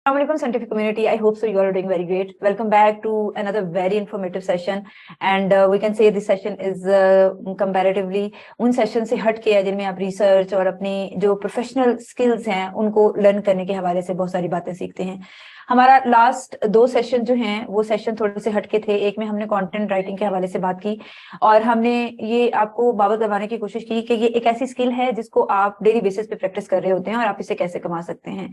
Assalamualaikum scientific community. I hope so you are doing very great. Welcome back to another very informative session, and we can say this session is comparatively उन session से हट के है जिनमें आप research और अपनी जो प्रोफेशनल स्किल्स हैं उनको लर्न करने के हवाले से बहुत सारी बातें सीखते हैं। हमारा लास्ट 2 सेशन जो हैं वो सेशन थोड़े से हटके थे। एक में हमने कंटेंट राइटिंग के हवाले से बात की और हमने ये आपको बावत करवाने की कोशिश की कि ये एक ऐसी स्किल है जिसको आप डेली बेसिस पे प्रैक्टिस कर रहे होते हैं और आप इसे कैसे कमा सकते हैं।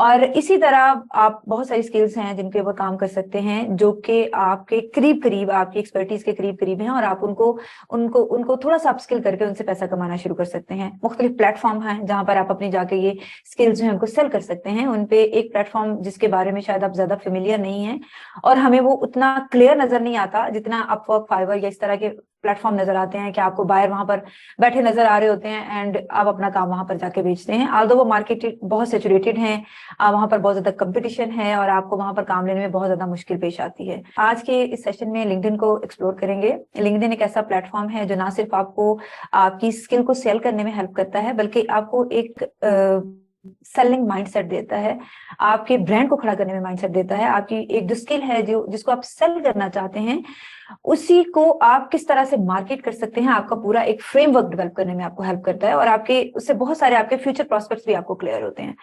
और इसी तरह आप बहुत सारी स्किल्स हैं जिनके ऊपर काम कर सकते हैं जो कि आपके करीब आपकी एक्सपर्टीज के करीब हैं और आप उनको थोड़ा सा अपस्किल करके उनसे पैसा कमाना शुरू कर सकते हैं। मुख्तलिफ प्लेटफॉर्म हैं जहां पर आप अपनी जाके ये स्किल्स जो है उनको सेल कर सकते हैं। उनपे एक प्लेटफॉर्म जिसके बारे में शायद आप ज्यादा फेमिलियर नहीं है और हमें वो उतना क्लियर नजर नहीं आता जितना अपवर्क, फाइवर या इस तरह के प्लेटफॉर्म नजर आते हैं कि आपको बायर वहां पर बैठे नजर आ रहे होते हैं एंड आप अपना काम वहां पर जाके बेचते हैं। आल्दो वो मार्केट बहुत सैचुरेटेड है, वहां पर बहुत ज्यादा कंपटीशन है और आपको वहां पर काम लेने में बहुत ज्यादा मुश्किल पेश आती है। आज के इस सेशन में लिंक्डइन को एक्सप्लोर करेंगे। लिंक्डइन एक ऐसा प्लेटफॉर्म है जो ना सिर्फ आपको आपकी स्किल को सेल करने में हेल्प करता है बल्कि आपको एक सेलिंग माइंडसेट देता है, आपके ब्रांड को खड़ा करने में माइंडसेट देता है। आपकी एक जो स्किल है जिसको आप सेल करना चाहते हैं उसी को आप किस तरह से मार्केट कर सकते हैं, आपका पूरा एक फ्रेमवर्क डेवलप करने में आपको हेल्प करता है और आपके उससे बहुत सारे आपके फ्यूचर प्रोस्पेक्ट्स भी आपको क्लियर होते हैं।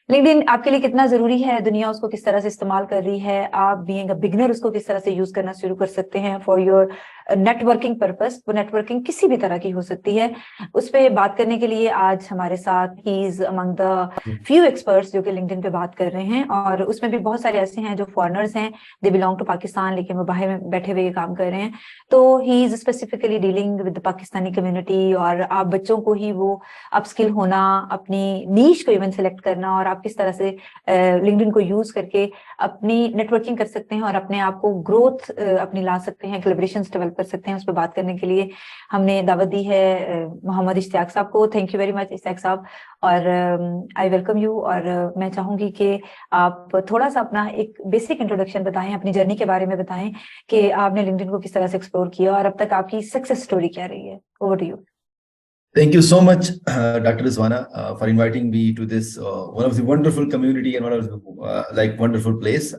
लिंक्डइन आपके लिए कितना जरूरी है, दुनिया उसको किस तरह से इस्तेमाल कर रही है, आप बीइंग अ बिगनर उसको किस तरह से यूज करना शुरू कर सकते हैं फॉर योर नेटवर्किंग पर्पस। वो नेटवर्किंग किसी भी तरह की हो सकती है। उस पर बात करने के लिए आज हमारे साथ he is among the few experts जो कि लिंक्डइन पे बात कर रहे हैं और उसमें भी बहुत सारे ऐसे हैं जो फॉरेनर्स हैं, दे बिलोंग टू पाकिस्तान लेकिन वो बाहर में बैठे हुए काम कर रहे हैं। तो he is specifically dealing with the Pakistani community और आप बच्चों को ही वो अपस्किल होना, अपनी नीश को इवन सेलेक्ट करना और आप किस तरह से लिंक्डइन को यूज करके अपनी नेटवर्किंग कर सकते हैं और अपने आप को ग्रोथ अपनी ला सकते हैं, कोलैबोरेशंस डेवलप कर सकते हैं। उस पर बात करने के लिए हमने दावत दी है मोहम्मद इश्तियाक साहब को। Thank you very much Ishtiaq sahab और आई वेलकम यू। और मैं चाहूंगी कि आप थोड़ा सा अपना एक बेसिक इंट्रोडक्शन बताएं, अपनी जर्नी के बारे में बताएं कि आपने लिंक्डइन को किस तरह से एक्सप्लोर किया और अब तक आपकी सक्सेस स्टोरी क्या रही है। Over to you. Thank you so much, Dr. Rizwana, for inviting me to this one of the wonderful community and one of the wonderful place.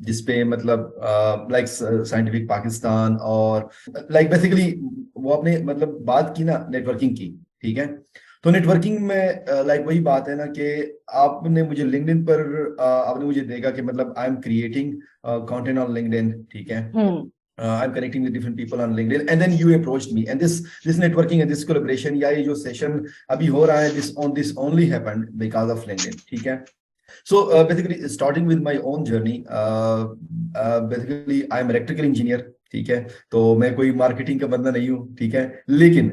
जिसपे मतलब like Scientific Pakistan और basically वो आपने मतलब बात की ना नेटवर्किंग की, ठीक है। तो नेटवर्किंग में वही बात है ना कि आपने मुझे लिंक्डइन पर आपने मुझे देखा कि मतलब I am creating content on LinkedIn, ठीक है। I'm connecting with different people on LinkedIn, and then you approached me, and this networking and this collaboration, या ये जो session अभी हो रहा है, this only happened because of LinkedIn, ठीक है। So basically starting with my own journey, basically I'm an electrical engineer, ठीक है। तो मैं कोई मार्केटिंग का बंदा नहीं हूँ, ठीक है। लेकिन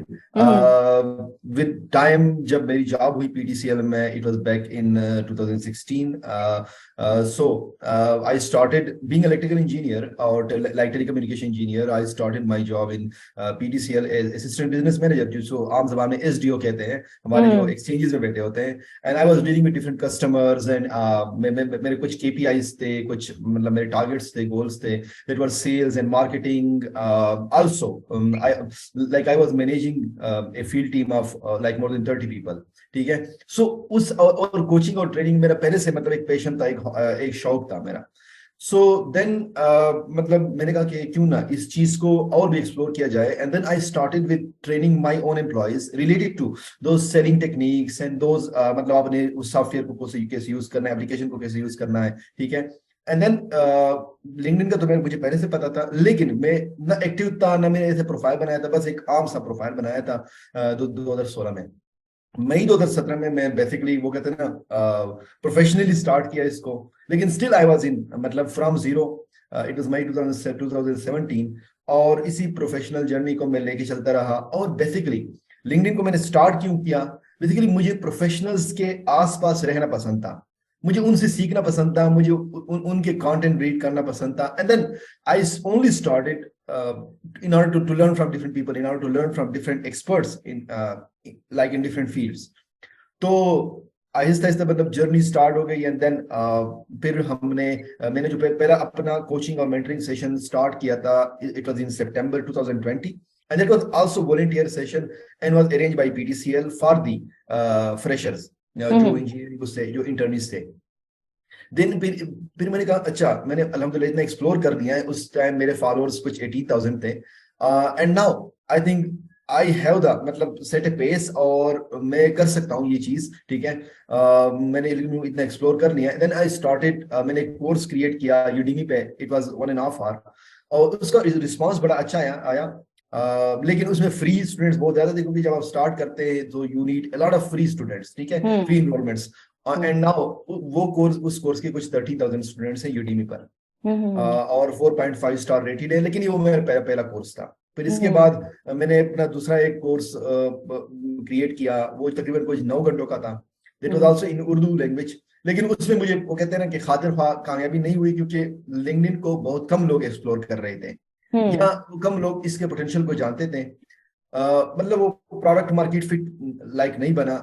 विद टाइम जब मेरी जॉब हुई पीटीसीएल में, it was back in 2016, so I started being electrical engineer or like telecommunication engineer. I started my job in PTCL as assistant business manager, जिसको आम ज़बान में SDO कहते हैं, हमारे जो exchanges में बैठे होते हैं। And I was dealing with different customers and मेरे कुछ KPIs थे, कुछ मतलब मेरे targets थे, goals थे, that were sales and marketing. Also, I was managing a field team of like more than 30 people, ठीक है। सो उस और कोचिंग और ट्रेनिंग मेरा पहले से मतलब एक पैशन था, एक शौक था मेरा। सो देन मतलब मैंने कहा कि क्यों ना इस चीज को और भी एक्सप्लोर किया जाए, and then I started with training my own employees related to those selling techniques and those मतलब आपने उस सॉफ्टवेयर को कैसे यूज करना है, एप्लीकेशन को कैसे यूज करना है, ठीक है। एंड देन लिंक्डइन का तो मुझे पहले से पता था, लेकिन मैं ना एक्टिव था ना मैंने ऐसे प्रोफाइल बनाया था, बस एक आम सा प्रोफाइल बनाया था 2016 में। मई 2017 में मैं बेसिकली वो कहते हैं ना प्रोफेशनली स्टार्ट किया इसको, लेकिन स्टिल आई वाज इन मतलब फ्रॉम जीरो। इट वाज मई 2017 और इसी प्रोफेशनल जर्नी को मैं लेके चलता रहा। और बेसिकली लिंक्डइन को मैंने स्टार्ट क्यों किया, बेसिकली मुझे प्रोफेशनल्स के आसपास रहना पसंद था, मुझे उनसे सीखना पसंद था, मुझे उनके कंटेंट रीड करना पसंद था। And then I only started in order to learn from different people, in order to learn from different experts in like in different fields. तो आहिस्ता आहिस्ता मतलब जर्नी स्टार्ट हो गई। एंड देन फिर मैंने जो पहला अपना कोचिंग और मेंटरिंग सेशन स्टार्ट किया था, it was in September 2020, and it was also volunteer session and was arranged by PTCL for the freshers, जो इंजीनियरिंग से जो इंटर्निस्ट थे। देन फिर मैंने कहा अच्छा, मैंने अल्हम्दुलिल्लाह इतना एक्सप्लोर कर दिया है। उस टाइम मेरे फॉलोअर्स कुछ 18,000 थे, and now I think I have the मतलब सेट ए पेस, और मैं कर सकता हूँ ये चीज, ठीक है। मैंने इतना एक्सप्लोर कर लिया। देन आई स्टार्टेड, मैंने एक कोर्स क्रिएट किया यूडीमी पे। इट वाज 1.5 hour, और उसका रिस्पांस बड़ा अच्छा आया। लेकिन उसमें फ्री स्टूडेंट्स बहुत ज्यादा थे, क्योंकि जब आप स्टार्ट करते हैं तो you need a lot of free students, ठीक है, फ्री इनरोलमेंट्स। एंड नाउ वो कोर्स, उस कोर्स के कुछ 30,000 स्टूडेंट्स हैं यूडीमी पर, और 4.5 स्टार रेटेड है। लेकिन ये वो मेरा पहला कोर्स था। फिर इसके बाद मैंने अपना दूसरा एक कोर्स क्रिएट किया, वो तकरीबन कुछ 9 घंटों का था। That was also in Urdu language. लेकिन उसमें मुझे, वो कहते हैं ना कि खातिर ख्वाह कामयाबी नहीं हुई, क्योंकि लिंक्डइन को बहुत कम लोग एक्सप्लोर कर रहे थे, या कम लोग इसके पोटेंशियल को जानते थे। मतलब वो प्रोडक्ट मार्केट फिट लाइक नहीं बना।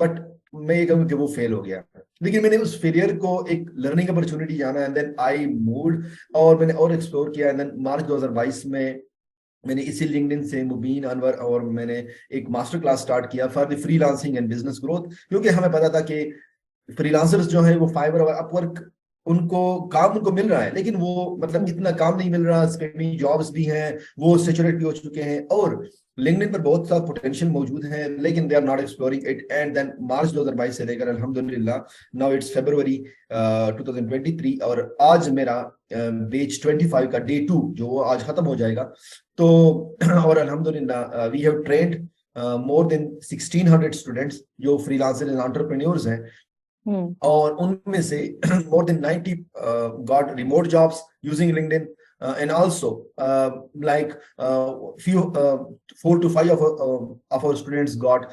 बट मैं ये कहूँ कि वो फेल हो गया। लेकिन मैंने उस फेलियर को एक लर्निंग अपॉर्चुनिटी जाना, एंड देन आई मूव्ड, और मैंने और एक्सप्लोर किया। एंड देन मार्च 2022 में मैंने इसी लिंक्डइन से मुबीन अनवर और मैंने एक मास्टर क्लास स्टार्ट किया for the freelancing and business growth. क्योंकि हमें पता था कि फ्रीलांसर्स जो है वो फाइवर और अपवर्क, उनको काम उनको मिल रहा है, लेकिन वो मतलब इतना काम नहीं मिल रहा, स्पेमी जॉब्स भी हैं, वो सेचुरेट भी हो चुके हैं, और लिंक्डइन पर बहुत सा पोटेंशियल मौजूद है, लेकिन they are not exploring it. And then March 2022 से लेकर अल्हम्दुलिल्लाह नाउ इट्स फरवरी 2023, और आज मेरा बेच 25 का डे 2 जो आज खत्म हो जाएगा। तो और अल्हम्दुलिल्लाह we have trained more than 1600 students जो फ्रीलांसर एंड एंटरप्रेन्योर्स हैं, और उनमें से more than 90 got remote jobs using LinkedIn, and also like few 4 to 5 of our students got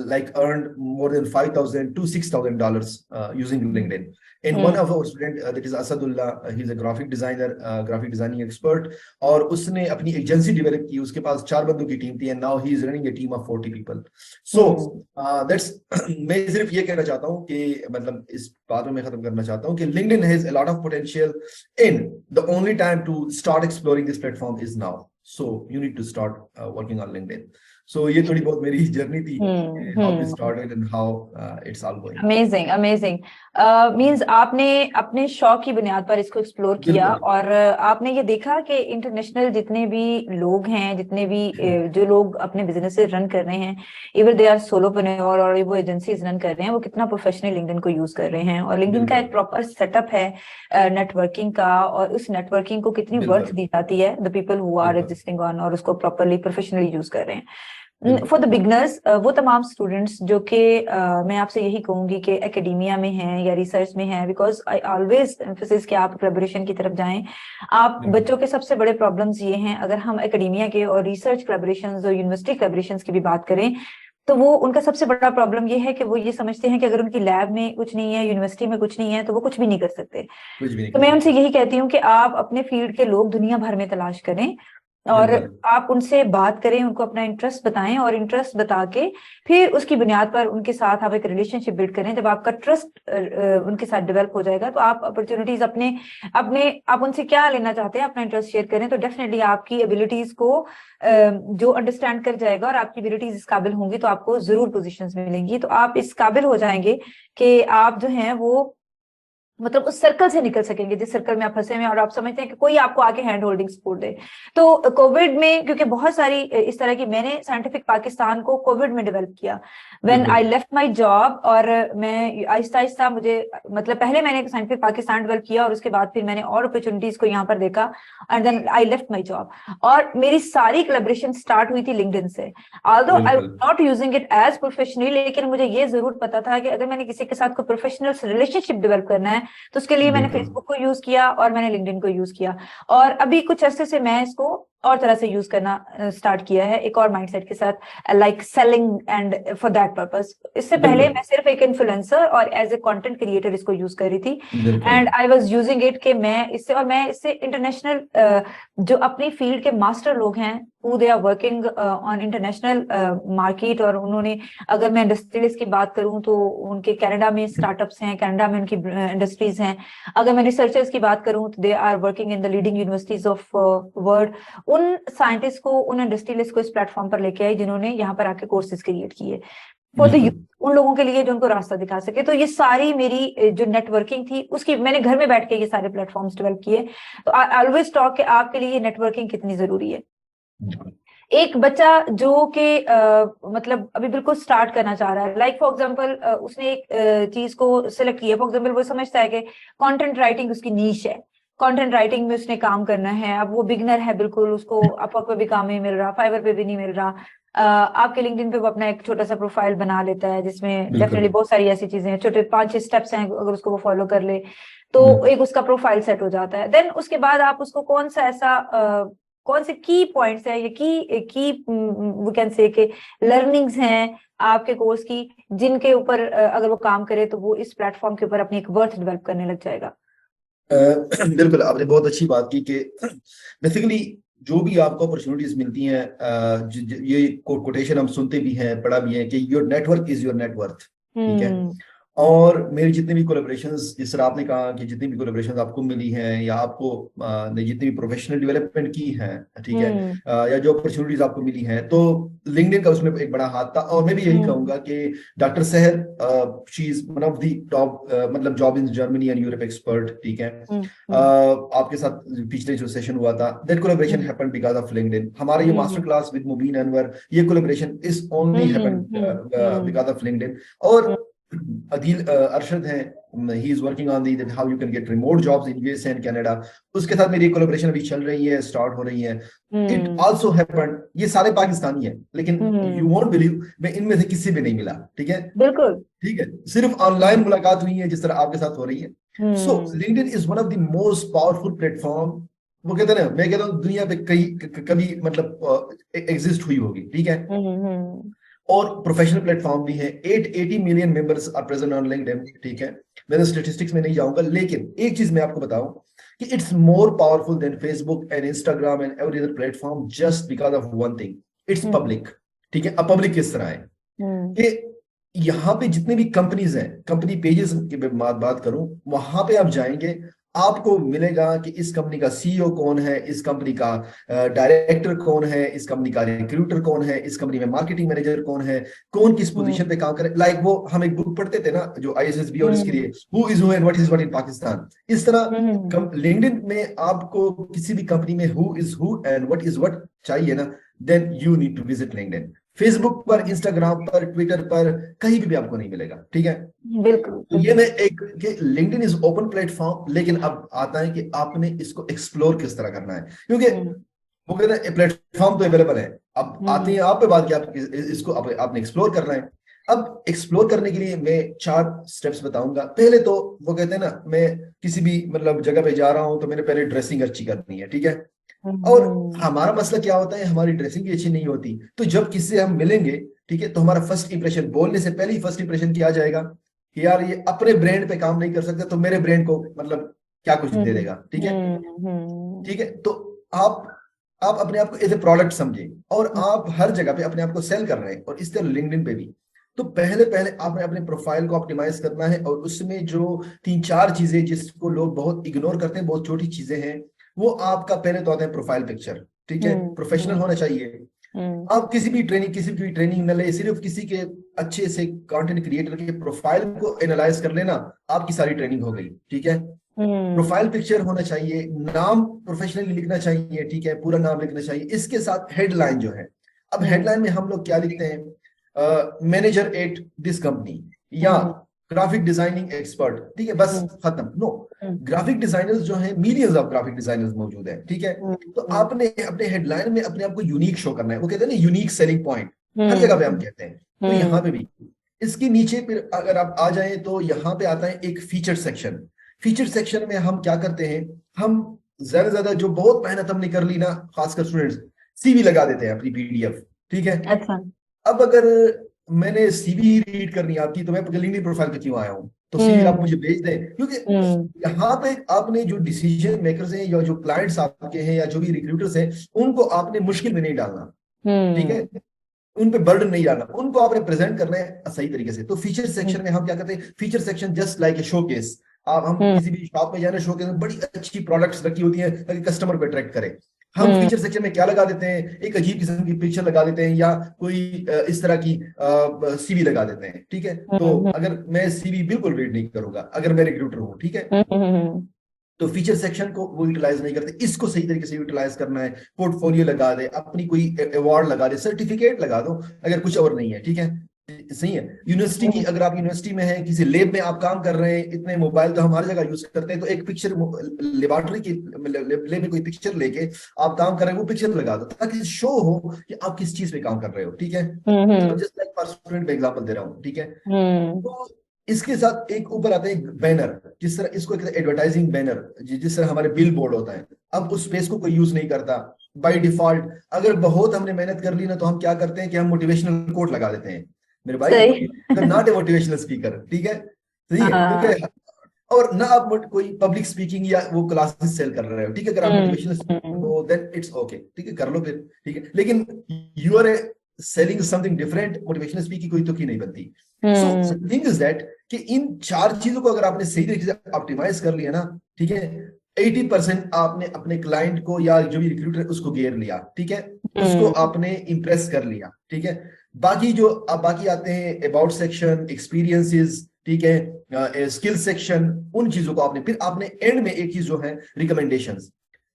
like earned more than $5,000 to $6,000 using LinkedIn. And one of our student that is Asadullah, he's a graphic designer, graphic designing expert, और उसने अपनी agency develop की। उसके पास 4 बंदों की team थी, and now he is running a team of 40 people. So that's मैं सिर्फ ये कहना चाहता हूँ कि मतलब इस बात में मैं खत्म करना चाहता हूँ कि LinkedIn has a lot of potential, and the only time to start exploring this platform is now. So you need to start working on LinkedIn. So ये थोड़ी बहुत मेरी जर्नी थी, how we started and how it's all going. Amazing amazing. Means आपने अपने शौक की बुनियाद पर इसको एक्सप्लोर किया, और आपने ये देखा कि इंटरनेशनल जितने भी लोग हैं, जितने भी जो लोग अपने बिजनेस रन कर रहे हैं, इवन दे आर सोलोप्रेन्योर और वो एजेंसीज रन कर रहे हैं, वो कितना प्रोफेशनली लिंक्डइन को यूज कर रहे हैं। और लिंक्डइन का एक प्रॉपर सेटअप है नेटवर्किंग का, और उस नेटवर्किंग को कितनी वर्थ दी जाती है the people who are existing on, और उसको प्रॉपरली प्रोफेशनली यूज कर रहे हैं। फॉर द बिगनर्स, वो तमाम स्टूडेंट्स जो कि मैं आपसे यही कहूंगी कि एकेडमिया में हैं या रिसर्च में हैं, बिकॉज आई ऑलवेज एम्फेसिस कि आप कोलैबोरेशन की तरफ जाएं। आप बच्चों के सबसे बड़े प्रॉब्लम्स ये हैं, अगर हम एकेडमिया के और रिसर्च कोलैबोरेशंस और यूनिवर्सिटी कोलैबोरेशंस की भी बात करें, तो वो उनका सबसे बड़ा प्रॉब्लम ये है कि वो ये समझते हैं कि अगर उनकी लैब में कुछ नहीं है, यूनिवर्सिटी में कुछ नहीं है, तो वो कुछ भी नहीं कर सकते। तो मैं उनसे यही कहती हूँ कि आप अपने फील्ड के लोग दुनिया भर में तलाश करें, और आप उनसे बात करें, उनको अपना इंटरेस्ट बताएं, और इंटरेस्ट बता के फिर उसकी बुनियाद पर उनके साथ आप एक रिलेशनशिप बिल्ड करें। जब आपका ट्रस्ट उनके साथ डेवलप हो जाएगा, तो आप अपॉर्चुनिटीज अपने अपने आप उनसे क्या लेना चाहते हैं, अपना इंटरेस्ट शेयर करें, तो डेफिनेटली आपकी एबिलिटीज को जो अंडरस्टैंड कर जाएगा और आपकी एबिलिटीज इस काबिल होंगी, तो आपको जरूर पोजीशंस मिलेंगी। तो आप इस काबिल हो जाएंगे कि आप जो हैं वो मतलब उस सर्कल से निकल सकेंगे जिस सर्कल में आप फंसे हुए हैं, और आप समझते हैं कि कोई आपको आके हैंड होल्डिंग सपोर्ट दे। तो कोविड में, क्योंकि बहुत सारी इस तरह की, मैंने साइंटिफिक पाकिस्तान को कोविड में डेवलप किया when I left my job, और मैं आहिस्ता आहिस्ता मुझे मतलब पहले मैंने साइंटिफिक पाकिस्तान डेवलप किया, और उसके बाद फिर मैंने और अपॉर्चुनिटीज को यहाँ पर देखा, and then I left my job, और मेरी सारी कोलैबोरेशन स्टार्ट हुई थी लिंक्डइन से। Although I was not using it as professionally, लेकिन मुझे ये जरूर पता था कि अगर मैंने किसी के साथ कोई प्रोफेशनल रिलेशनशिप डेवलप करना है, तो उसके लिए मैंने फेसबुक को यूज किया और मैंने लिंक्डइन को यूज किया, और अभी कुछ अरसे से मैं इसको और तरह से यूज करना स्टार्ट किया है, एक और माइंडसेट के साथ, like selling and for that purpose. इससे पहले मैं सिर्फ एक इन्फ्लुएंसर और एज ए कंटेंट क्रिएटर इसको यूज कर रही थी, and I was using it कि मैं इससे, और मैं इससे इंटरनेशनल जो अपनी फील्ड के मास्टर लोग हैं, who they are working on international market, और उन्होंने, अगर मैं इंडस्ट्रीज की बात करूं तो उनके कनाडा में स्टार्टअप्स हैं, कनाडा में उनकी इंडस्ट्रीज हैं। अगर मैं रिसर्चर्स की बात करूं तो they are working in the leading universities of world. उन साइंटिस्ट को, उन इंडस्ट्रियलिस्ट को इस प्लेटफॉर्म पर लेके आई जिन्होंने यहाँ पर आके कोर्सेज क्रिएट किए। फॉर द बिल्कुल उन लोगों के लिए जो उनको रास्ता दिखा सके। तो ये सारी मेरी जो नेटवर्किंग थी उसकी मैंने घर में बैठ के ये सारे प्लेटफॉर्म्स डेवलप किए। तो आई ऑलवेज टॉक कि आपके लिए नेटवर्किंग कितनी जरूरी है। बिल्कुल एक बच्चा जो कि मतलब अभी बिल्कुल स्टार्ट करना चाह रहा है, लाइक फॉर एग्जांपल उसने एक चीज को सिलेक्ट किया, फॉर एग्जांपल वो समझता है कि कंटेंट राइटिंग उसकी नीश है, कंटेंट राइटिंग में उसने काम करना है। अब वो बिगनर है बिल्कुल, उसको अपवर्क पे भी काम नहीं मिल रहा, फाइवर पे भी नहीं मिल रहा। आपके लिंक्डइन पे वो अपना एक छोटा सा प्रोफाइल बना लेता है जिसमें बिल्कुल डेफिनेटली बहुत सारी ऐसी चीजें हैं, छोटे 5-6 स्टेप्स हैं, अगर उसको वो फॉलो कर ले तो हम्म, एक उसका प्रोफाइल सेट हो जाता है। देन उसके बाद आप उसको कौन सा ऐसा कौन से की पॉइंट्स है या की वी कैन से के लर्निंग्स हैं आपके कोर्स की, जिनके ऊपर अगर वो काम करे तो वो इस प्लेटफॉर्म के ऊपर अपनी एक वर्थ डेवलप करने लग जाएगा। बिल्कुल आपने बहुत अच्छी बात की कि बेसिकली जो भी आपको अपॉर्चुनिटीज मिलती हैं, ये कोटेशन हम सुनते भी हैं, पढ़ा भी है कि your network is your net worth. ठीक है। हम्म और मेरी जितने भी कोलेबोरेशंस, जिस तरह आपने कहा कि जितनी भी कोलेबोरेशंस आपको मिली हैं या आपको ने जितनी भी प्रोफेशनल डेवलपमेंट की है, ठीक है, हम्म या जो अपॉर्चुनिटीज आपको मिली हैं, तो लिंक्डइन का उसमें एक बड़ा हाथ था। और मैं भी यही हम्म कहूंगा कि doctor Sahar, she is one of the top, मतलब job in Germany and Europe expert. ठीक है। हम्म आपके साथ पिछले जो सेशन हुआ था, that collaboration hmm happened because of LinkedIn. हमारा ये मास्टर हम्म क्लास विद मुबीन अनवर, ये collaboration is only happened because of LinkedIn. और अदील अरशद हैं, he is working on the that how you can get remote jobs in USA and Canada. उसके साथ मेरी collaboration अभी चल रही है, स्टार्ट हो रही है। इट आल्सो हैपेंड, ये सारे पाकिस्तानी हैं, लेकिन यू वोंट बिलीव मैं इनमें से किसी भी नहीं मिला। ठीक है। बिल्कुल। ठीक है, सिर्फ ऑनलाइन मुलाकात हुई है जिस तरह आपके साथ हो रही है। So hmm LinkedIn is one of the most powerful platform. वो कहते हैं ना, मैं कहता हूँ दुनिया पे कई कभी मतलब एग्जिस्ट हुई होगी। ठीक है। हम्म और प्रोफेशनल प्लेटफॉर्म भी है। 880 million members are present on LinkedIn. ठीक है। मैं स्टेटिस्टिक्स में नहीं जाऊंगा, लेकिन एक चीज मैं आपको बताऊं कि it's more powerful than Facebook and Instagram and every other platform, just because of one thing, it's hmm public. ठीक है। अब पब्लिक किस तरह है हम्म कि यहाँ पे जितने भी कंपनीज हैं, कंपनी पेजेस की बात करूं, वहां पे आप जाएंगे, आपको मिलेगा कि इस कंपनी का सीईओ कौन है, इस कंपनी का डायरेक्टर कौन है, इस कंपनी का रिक्रूटर कौन है, इस कंपनी में मार्केटिंग मैनेजर कौन है, कौन किस हम्म पोजीशन पे काम करे। लाइक वो हम एक बुक पढ़ते थे ना, जो आईएसएसबी, और इसके हम्म लिए who is who and what is what in Pakistan. इस तरह हम्म लिंक्डइन में आपको किसी भी कंपनी में who is who and what is what चाहिए ना, then you need to visit LinkedIn. Facebook पर, इंस्टाग्राम पर, ट्विटर पर, कहीं भी आपको नहीं मिलेगा। ठीक है। बिल्कुल तो ये मैं एक कि लिंक्डइन इज ओपन प्लेटफॉर्म, लेकिन अब आता है कि आपने इसको एक्सप्लोर किस तरह करना है, क्योंकि हम्म वो कहते हैं प्लेटफॉर्म तो अवेलेबल है, अब आती हम्म है आप पे बात कि आप इसको आपने एक्सप्लोर करना है। अब एक्सप्लोर करने के लिए मैं 4 स्टेप्स बताऊंगा। पहले तो वो कहते हैं ना, मैं किसी भी मतलब जगह पे जा रहा हूं तो मैंने पहले ड्रेसिंग अच्छी करनी है। ठीक है। और हम्म हमारा मसला क्या होता है, हमारी ड्रेसिंग भी अच्छी नहीं होती, तो जब किसी से हम मिलेंगे, ठीक है, तो हमारा फर्स्ट इंप्रेशन, बोलने से पहले ही फर्स्ट इंप्रेशन क्या जाएगा कि यार ये अपने ब्रांड पे काम नहीं कर सकता, तो मेरे ब्रांड को मतलब क्या कुछ दे हम्म देगा। ठीक है। हम्म ठीक है। तो आप आप अपने आप को एज ए प्रोडक्ट समझे, और आप हर जगह पे अपने आप को सेल कर रहे हैं, और इस तरह लिंक्डइन पे भी। तो पहले पहले आपने अपने प्रोफाइल को ऑप्टिमाइज करना है, और उसमें जो 3-4 चीजें जिसको लोग बहुत इग्नोर करते हैं, बहुत छोटी चीजें हैं, वो आपका पहले तो आता है प्रोफाइल पिक्चर। ठीक है। प्रोफेशनल होना चाहिए। हम्म आप किसी भी ट्रेनिंग न ले, सिर्फ किसी के अच्छे से कंटेंट क्रिएटर के प्रोफाइल को एनालाइज कर लेना, आपकी सारी ट्रेनिंग हो गई। ठीक है। हम्म प्रोफाइल पिक्चर होना चाहिए, नाम प्रोफेशनली लिखना चाहिए। ठीक है। पूरा नाम लिखना चाहिए, इसके साथ हेडलाइन जो है। अब हेडलाइन में हम लोग क्या लिखते हैं, मैनेजर एट दिस कंपनी, या हम्म ग्राफिक डिजाइनिंग एक्सपर्ट। ठीक है, बस खत्म। नो, ग्राफिक डिजाइनर्स जो हैं, मिलियंस ऑफ ग्राफिक डिजाइनर्स मौजूद हैं। ठीक है। तो आपने अपने हेडलाइन में अपने आप को यूनिक शो करना है, वो कहते हैं ना यूनिक सेलिंग पॉइंट, हर जगह पे हम कहते हैं। तो यहाँ पे भी, इसके नीचे फिर अगर आप आ जाएं तो यहाँ पे आता है एक फीचर सेक्शन। फीचर सेक्शन में हम क्या करते हैं, हम ज्यादा से ज्यादा जो बहुत मेहनत हमने कर ली ना, खासकर स्टूडेंट्स, सीवी लगा देते हैं अपनी पीडीएफ। ठीक है। अच्छा अब अगर मैंने सीवी ही रीड करनी है आपकी, तो मैं लिंक्डइन प्रोफाइल पे क्यों आया हूँ, तो सीवी आप मुझे भेज दें, क्योंकि हम्म यहाँ पे आपने जो डिसीजन मेकर्स हैं, या जो क्लाइंट्स आपके हैं, या जो भी रिक्रूटर्स हैं, उनको आपने मुश्किल में नहीं डालना। ठीक है। हम्म उन पे बर्डन नहीं डालना, उनको आपने प्रेजेंट करना है सही तरीके से। तो फीचर सेक्शन में हम क्या करते हैं, feature section just like a showcase. आप हम हम्म किसी भी शॉप में जाना, शोकेस में बड़ी अच्छी प्रोडक्ट्स रखी होती हैं ताकि कस्टमर को अट्रैक्ट करें। हम फीचर सेक्शन में क्या लगा देते हैं, एक अजीब किस्म की पिक्चर लगा देते हैं या कोई इस तरह की सीवी लगा देते हैं, ठीक है। तो अगर मैं सीवी बिल्कुल रीड नहीं करूंगा अगर मैं रिक्रूटर हूँ, ठीक है, तो फीचर सेक्शन को वो यूटिलाइज नहीं करते। इसको सही तरीके से यूटिलाइज करना है, पोर्टफोलियो लगा दे, अपनी कोई अवार्ड लगा दे, सर्टिफिकेट लगा दो अगर कुछ और नहीं है, ठीक है। सही है। यूनिवर्सिटी की, अगर आप यूनिवर्सिटी में हैं, किसी लैब में आप काम कर रहे हैं, इतने मोबाइल तो हम हर जगह यूज करते हैं, तो एक पिक्चर लेबोरेटरी की लैब में कोई पिक्चर लेके आप काम कर रहे हैं, वो पिक्चर लगा दो ताकि शो हो कि आप किस चीज पे काम कर रहे हो, ठीक है। जस्ट लाइक फॉर स्टूडेंट मैं एग्जांपल दे रहा हूँ, ठीक है। तो इसके साथ एक ऊपर आता है बैनर, जिस तरह इसको एडवर्टाइजिंग बैनर, जिस तरह हमारे बिल बोर्ड होता है। अब उस स्पेस को कोई यूज नहीं करता बाय डिफॉल्ट। अगर बहुत हमने मेहनत कर ली ना, तो हम क्या करते हैं कि हम मोटिवेशनल कोट लगा देते हैं, मेरे भाई नॉट ए मोटिवेशनल स्पीकर, ठीक है, सही है। क्योंकि और ना आप कोई पब्लिक स्पीकिंग या वो क्लासेस सेल कर रहे हो, ठीक है। अगर आप मोटिवेशनल हो देन इट्स ओके, ठीक है, कर लो फिर, ठीक है। लेकिन you are selling something different, motivational speaking कोई तो की नहीं बनती। सो थिंग इज दैट कि इन चार चीजों को अगर आपने सही तरीके से ऑप्टिमाइज कर लिया ना, ठीक है, 80% आपने अपने क्लाइंट को या जो भी रिक्रूटर है उसको घेर लिया, ठीक है, उसको आपने इंप्रेस कर लिया, ठीक है। बाकी जो अब बाकी आते हैं अबाउट सेक्शन, एक्सपीरियंसेस, ठीक है, स्किल सेक्शन, उन चीजों को आपने, फिर आपने एंड में एक चीज जो है रिकमेंडेशंस।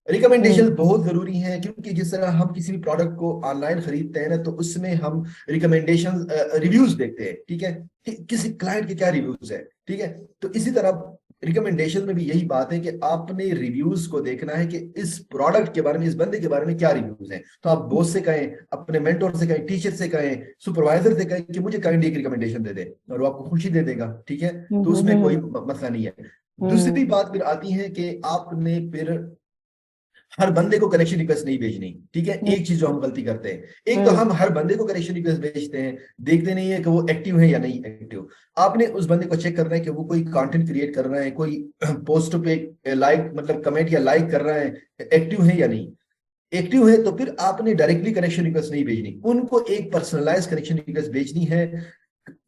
रिकमेंडेशन बहुत जरूरी है, क्योंकि जिस तरह हम किसी भी प्रोडक्ट को ऑनलाइन खरीदते हैं ना, तो उसमें हम रिकमेंडेशन रिव्यूज देखते हैं, ठीक है, कि किसी क्लाइंट के क्या रिव्यूज है, ठीक है। तो इसी तरह रिकमेंडेशन में भी यही बात है कि आपने रिव्यूज को देखना है कि इस प्रोडक्ट के बारे में, इस बंदे के बारे में क्या रिव्यूज हैं। तो आप बॉस से कहें, अपने मेंटोर से कहें, टीचर से कहें, सुपरवाइजर से कहें कि मुझे काइंडली एक रिकमेंडेशन दे दे, और वो आपको खुशी दे देगा, ठीक है। तो उसमें कोई मसला नहीं है। दूसरी बात फिर आती है कि आपने फिर हर बंदे को कनेक्शन रिक्वेस्ट नहीं भेजनी, ठीक है। एक चीज जो हम गलती करते हैं, एक तो हम हर बंदे को कनेक्शन रिक्वेस्ट भेजते हैं, देखते नहीं है कि वो एक्टिव है या नहीं एक्टिव। आपने उस बंदे को चेक करना है कि वो कोई कंटेंट क्रिएट कर रहा है, कोई पोस्ट पे लाइक मतलब कमेंट या लाइक कर रहा है, एक्टिव है या नहीं। एक्टिव है तो फिर आपने डायरेक्टली कनेक्शन रिक्वेस्ट नहीं भेजनी, उनको एक पर्सनलाइज कनेक्शन रिक्वेस्ट भेजनी है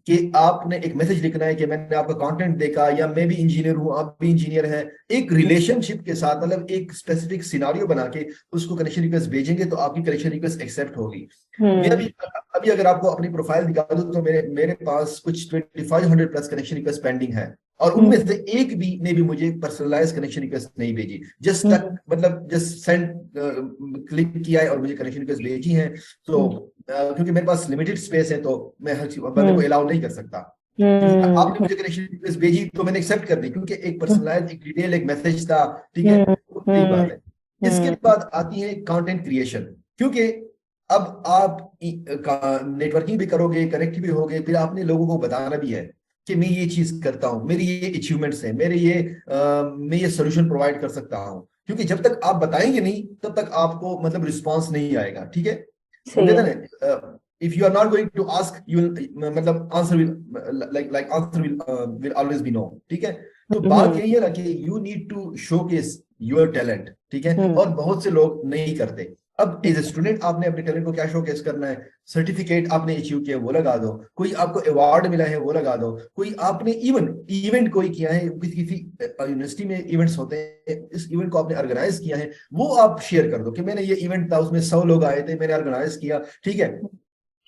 कि आपने एक मैसेज लिखना है कि मैंने आपका कंटेंट देखा, या मैं भी इंजीनियर हूं, आप भी इंजीनियर हैं, एक रिलेशनशिप के साथ, मतलब एक स्पेसिफिक सिनारियो बना के उसको कनेक्शन रिक्वेस्ट भेजेंगे तो आपकी कनेक्शन रिक्वेस्ट एक्सेप्ट होगी। मैं अभी अगर आपको अपनी प्रोफाइल दिखा दूं तो मेरे पास कुछ 2500 प्लस कनेक्शन रिक्वेस्ट पेंडिंग है, और उनमें से एक भी ने भी मुझे पर्सनलाइज कनेक्शन रिक्वेस्ट नहीं भेजी। जस्ट तक मतलब जस्ट सेंड क्लिक किया है और मुझे कनेक्शन रिक्वेस्ट भेजी है। तो क्योंकि मेरे पास लिमिटेड स्पेस है, तो मैं हर बंदे को अलाउ नहीं कर सकता। आपने मुझे कनेक्शन रिक्वेस्ट भेजी तो मैंने एक्सेप्ट कर दी, क्योंकि एक पर्सनलाइज, एक डिटेल, एक मैसेज था, ठीक है, वही बात है। इसके बाद आती है कंटेंट क्रिएशन, क्योंकि अब आप नेटवर्किंग भी करोगे, कनेक्ट भी होगे, फिर आपने लोगों को बताना भी है कि मैं ये चीज करता हूँ, मेरी ये अचीवमेंट्स है, मैं ये सोल्यूशन प्रोवाइड कर सकता हूँ। क्योंकि जब तक आप बताएंगे नहीं तब तक आपको मतलब रिस्पॉन्स नहीं आएगा, ठीक है। वो कहते हैं ना, if you are not going to ask, you will मतलब answer like answer will always be no, ठीक है। तो बात यही है ना कि you need to showcase your talent, ठीक है, और बहुत से लोग नहीं करते। अब एज ए स्टूडेंट आपने अपने टैलेंट को क्या शोकेस करना है, सर्टिफिकेट आपने अचीव किया वो लगा दो, कोई आपको अवार्ड मिला है वो लगा दो, कोई आपने इवेंट कोई किया है, किसी यूनिवर्सिटी में इवेंट्स होते हैं, इस इवेंट को आपने ऑर्गेनाइज किया है, वो आप शेयर कर दो कि मैंने ये इवेंट था, उसमें 100 लोग आए थे, मैंने ऑर्गेनाइज किया, ठीक है।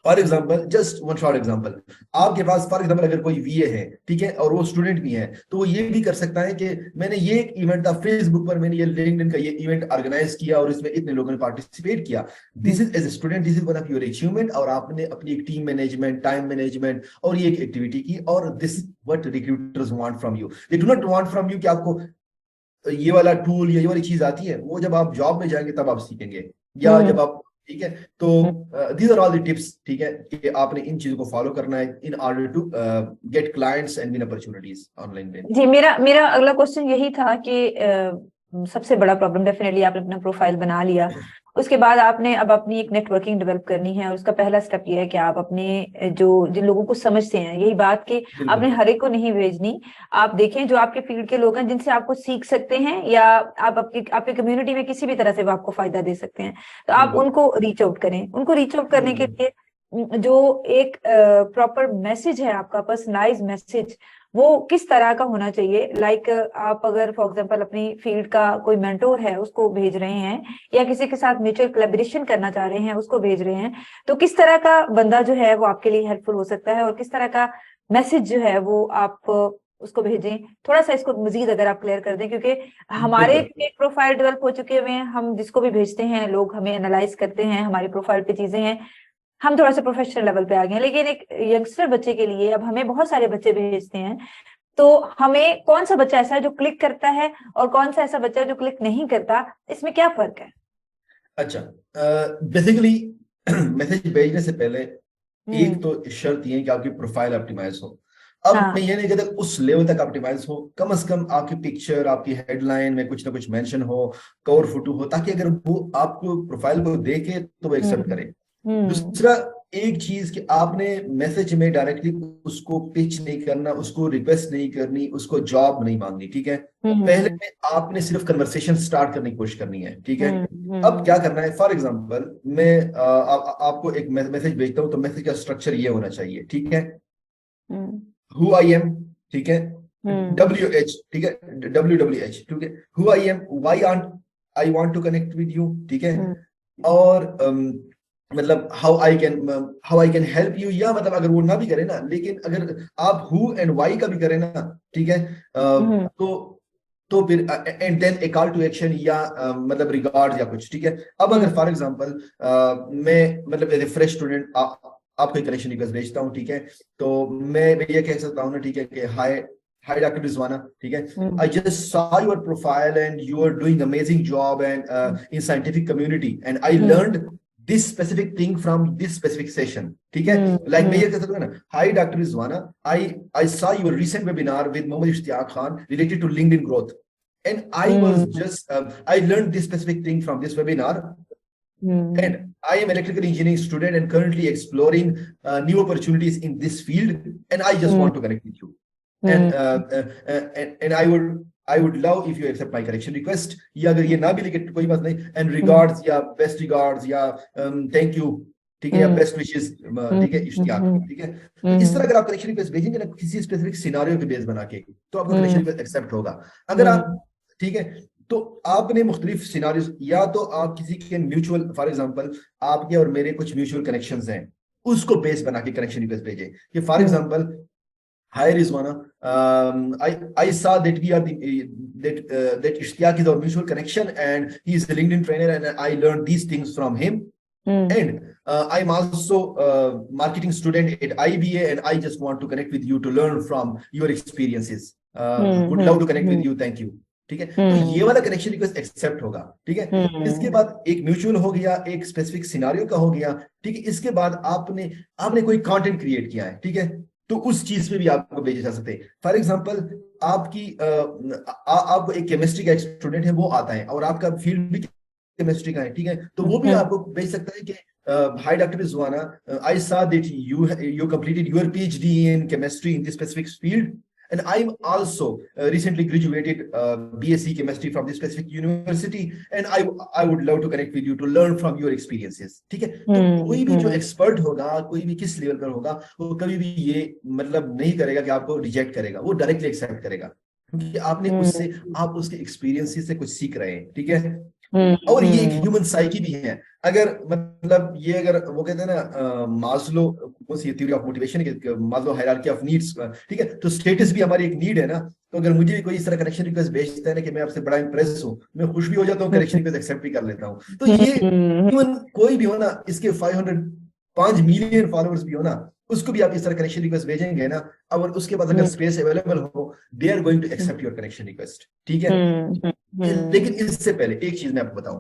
For example, just one short example, आपके पास फॉर एग्जाम्पल अगर कोई वीए है, ठीक है, और वो स्टूडेंट भी है, तो वो ये भी कर सकता है कि मैंने ये एक इवेंट था फेसबुक पर, मैंने ये लिंक्डइन का ये इवेंट ऑर्गेनाइज किया और इसमें इतने लोगों ने पार्टिसिपेट किया। This is as a student, this is one of your achievement, और आपने अपनी एक टीम मैनेजमेंट, टाइम मैनेजमेंट और ये एक एक्टिविटी की, और this what recruiters want from you. They do not want from you कि आपको ये वाला टूल, ये वाली चीज आती है, वो जब आप जॉब में जाएंगे तब आप सीखेंगे, या जब आप, ठीक है। तो these are all the tips, ठीक है, कि आपने इन चीजों को फॉलो करना है in order to get clients and win opportunities online में। जी, मेरा अगला क्वेश्चन यही था कि सबसे बड़ा प्रॉब्लम, डेफिनेटली आपने अपना प्रोफाइल बना लिया, उसके बाद आपने अब अपनी एक नेटवर्किंग डेवलप करनी है, और उसका पहला स्टेप ये है कि आप अपने जिन लोगों को समझते हैं, यही बात कि आपने हर एक को नहीं भेजनी, आप देखें जो आपके फील्ड के लोग हैं जिनसे आपको सीख सकते हैं, या आप आपके कम्युनिटी में किसी भी तरह से वो आपको फायदा दे सकते हैं, तो आप उनको रीच आउट करें। उनको रीच आउट करने के लिए जो एक प्रॉपर मैसेज है आपका, पर्सनलाइज मैसेज, वो किस तरह का होना चाहिए? लाइक आप अगर फॉर एग्जांपल अपनी फील्ड का कोई मेंटोर है उसको भेज रहे हैं, या किसी के साथ म्यूचुअल कोलैबोरेशन करना चाह रहे हैं उसको भेज रहे हैं, तो किस तरह का बंदा जो है वो आपके लिए हेल्पफुल हो सकता है, और किस तरह का मैसेज जो है वो आप उसको भेजें? थोड़ा सा इसको मजीद अगर आप क्लियर कर दें, क्योंकि हमारे बिल्कुल। एक प्रोफाइल डेवलप हो चुके हुए हैं, हम जिसको भी भेजते हैं लोग हमें एनालाइज करते हैं, हमारी प्रोफाइल पे चीजें हैं, हम थोड़ा सा प्रोफेशनल लेवल पे आ गए हैं। लेकिन एक यंगस्टर बच्चे के लिए अब हमें बहुत सारे बच्चे भेजते हैं, तो हमें कौन सा बच्चा ऐसा है जो क्लिक करता है और कौन सा ऐसा बच्चा है जो क्लिक नहीं करता, इसमें क्या फर्क है? अच्छा, बेसिकली मैसेज भेजने से पहले एक हम्म। तो शर्त ये है कि आपकी प्रोफाइल ऑप्टिमाइज हो। अब हाँ। मैं ये नहीं कहता उस लेवल तक ऑप्टिमाइज हो, कम से कम आपकी पिक्चर, आपकी हेडलाइन में कुछ ना कुछ मेंशन हो, कवर फोटो हो, ताकि अगर वो आपको प्रोफाइल को देखे तो वो एक्सेप्ट हम्म। करे। हम्म। दूसरा, एक चीज कि आपने मैसेज में डायरेक्टली उसको पिच नहीं करना, उसको रिक्वेस्ट नहीं करनी, उसको जॉब नहीं मांगनी, ठीक है। पहले हम्म। में आपने सिर्फ कन्वर्सेशन स्टार्ट करने की कोशिश करनी है, ठीक है। अब हम्म। क्या करना है, फॉर एग्जांपल मैं आपको एक मैसेज भेजता हूँ, तो मैसेज का स्ट्रक्चर ये होना चाहिए, ठीक है। हम्म। हु आई एम, ठीक है। हम्म। WH, ठीक है, WWH, ठीक है। Who I am, why and I want to connect with you, ठीक है। हम्म। और मतलब how I can help you, या मतलब अगर वो ना भी करे ना, लेकिन अगर आप हु एंड वाई का भी करें ना, ठीक है, हम्म। तो फिर and then a call to action, या मतलब रिगार्ड या कुछ, ठीक है। अब अगर हम्म। फॉर एग्जांपल मैं मतलब एज ए फ्रेश स्टूडेंट आपको एक कनेक्शन रिक्वेस्ट भेजता हूँ, ठीक है। तो मैं ये कह सकता हूँ ना, ठीक है, कि हाय, हाय डॉक्टर रिजवाना, ठीक है। हम्म। I just saw your profile and you are doing amazing job and in scientific community, and I hmm. learned this specific thing from this specific session, ठीक है। हम्म। Like मैं ये कह सकता हूँ ना, Hi Dr. Rizwana, I saw your recent webinar with Mohammad Ishtiyaq Khan related to LinkedIn growth, and I was hmm. just I learned this specific thing from this webinar, hmm. and I am electrical engineering student and currently exploring new opportunities in this field, and I just want to connect with you, and I would love if you accept my connection request, या अगर ये ना भी लिखे तो कोई बात नहीं, and regards या best regards या thank you, ठीक है, या best wishes, ठीक है, इश्तियाक, ठीक है। तो इस तरह अगर आप कनेक्शन रिक्वेस्ट भेजेंगे ना किसी स्पेसिफिक सिनारियो के बेस बना के, तो आपका कनेक्शन रिक्वेस्ट एक्सेप्ट होगा। अगर आप, ठीक है, तो आपने मुख्तलिफ सिनारियोस, या तो आप किसी के म्यूचुअल, फॉर एग्जांपल आपके और मेरे कुछ म्यूचुअल कनेक्शंस हैं, उसको बेस बना के कनेक्शन रिक्वेस्ट भेजे, कि for example, Hi Rizwana, I saw that we are that Ishtiyaq is our mutual connection, and he is a LinkedIn trainer, and I learned these things from him. And I'm also a marketing student at IBA, and I just want to connect with you to learn from your experiences. Would love to connect with you. Thank you. ठीक है, तो ये वाला connection request accept होगा, ठीक है। इसके बाद एक म्यूचुअल हो गया, एक स्पेसिफिक सिनारियो का हो गया, ठीक है। इसके बाद आपने कोई कंटेंट क्रिएट किया है, ठीक है, तो उस चीज पे भी आपको भेजे जा सकते हैं। फॉर एग्जांपल, आपको एक केमिस्ट्री का स्टूडेंट है, वो आता है और आपका फील्ड भी केमिस्ट्री का है, ठीक है, तो वो भी आपको भेज सकता है कि हाय doctor Rizwana, I saw that you completed your PhD in chemistry in this specific field, and I'm also recently graduated BSc chemistry from this specific university, and I would love to connect with you to learn from your experiences, ठीक है। तो कोई भी जो expert होगा, कोई भी किस लेवल पर होगा, वो कभी भी ये मतलब नहीं करेगा कि आपको रिजेक्ट करेगा, वो डायरेक्टली एक्सेप्ट करेगा, क्योंकि आप उसके एक्सपीरियंसेस से कुछ सीख रहे हैं, ठीक है। और ये एक ह्यूमन साइकी भी है। अगर मतलब ये, अगर वो कहते हैं ना मास्लो, कौन सी theory of motivation, Maslow hierarchy of needs, ठीक है, तो स्टेटस भी हमारी एक नीड है ना। तो अगर मुझे भी कोई इस तरह कनेक्शन रिक्वेस्ट भेजता है ना कि मैं आपसे बड़ा इंप्रेस हूँ, मैं खुश भी हो जाता हूँ, कनेक्शन रिक्वेस्ट एक्सेप्ट भी कर लेता हूँ। तो ये इवन कोई भी हो ना, इसके 5 मिलियन फॉलोअर्स भी हो ना, उसको भी आप इस तरह कनेक्शन रिक्वेस्ट भेजेंगे ना, और उसके पास अगर स्पेस अवेलेबल हो, they are going to accept your connection request, ठीक है। लेकिन इससे पहले एक चीज मैं आपको बताऊं,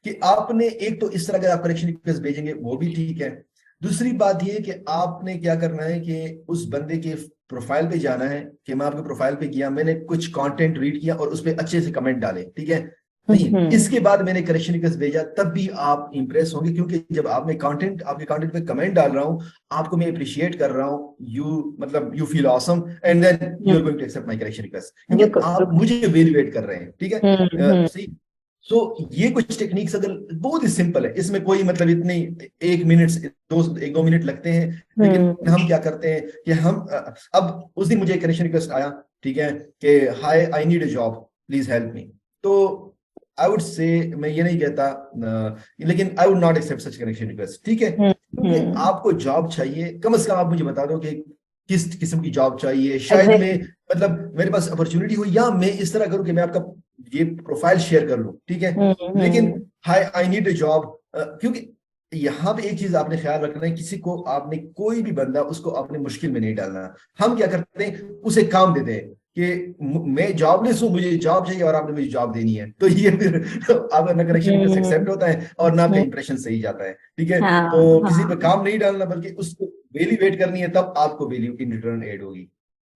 कि आपने एक तो इस तरह का आप कनेक्शन रिक्वेस्ट भेजेंगे, वो भी ठीक है। दूसरी बात ये कि आपने क्या करना है कि उस बंदे के प्रोफाइल पे जाना है, कि मैं आपके प्रोफाइल पे गया, मैंने कुछ कंटेंट रीड किया और उस पर अच्छे से कमेंट डाले, ठीक है। नहीं, इसके बाद मैंने कनेक्शन रिक्वेस्ट भेजा, तब भी आप इंप्रेस होंगे, क्योंकि जब आपके कंटेंट पे कमेंट डाल रहा हूं, आपको मैं अप्रिशिएट कर रहा हूं, you feel awesome, and then you are going to accept my connection request, क्योंकि आप मुझे वैल्यूएट कर रहे हैं, ठीक है। सही। तो ये कुछ टेक्निक्स अगर बहुत ही सिंपल है, इसमें कोई मतलब इतने 1 2 मिनट लगते हैं, लेकिन हम क्या करते हैं कि हम अब उस दिन मुझे एक कनेक्शन रिक्वेस्ट आया, ठीक है, कि hi I need a job please help me. तो आई वुड से, मैं ये नहीं कहता लेकिन I would not accept such connection request, ठीक है, क्योंकि आपको जॉब चाहिए, कम से कम आप मुझे बता दो कि किस किस्म की जॉब चाहिए, शायद मैं मतलब मेरे पास अपॉर्चुनिटी हो, या मैं इस तरह करूं कि मैं आपका ये प्रोफाइल शेयर कर लूं, ठीक है, लेकिन हाय आई नीड अ जॉब, क्योंकि यहाँ पे एक चीज आपने ख्याल रखना है, किसी को आपने कोई भी बंदा उसको आपने मुश्किल में नहीं डालना। हम क्या करते हैं, उसे काम देते हैं कि मैं जॉबलेस हूं, मुझे जॉब चाहिए और आपने मुझे जॉब देनी है, तो ये फिर आपका ना कनेक्शन रिक्वेस्ट एक्सेप्ट होता है और ना आपका इंप्रेशन सही जाता है, ठीक है। हाँ, तो किसी हाँ, पे काम नहीं डालना, बल्कि उसको वैल्यू वेट करनी है, तब आपको वैल्यू इन रिटर्न ऐड होगी।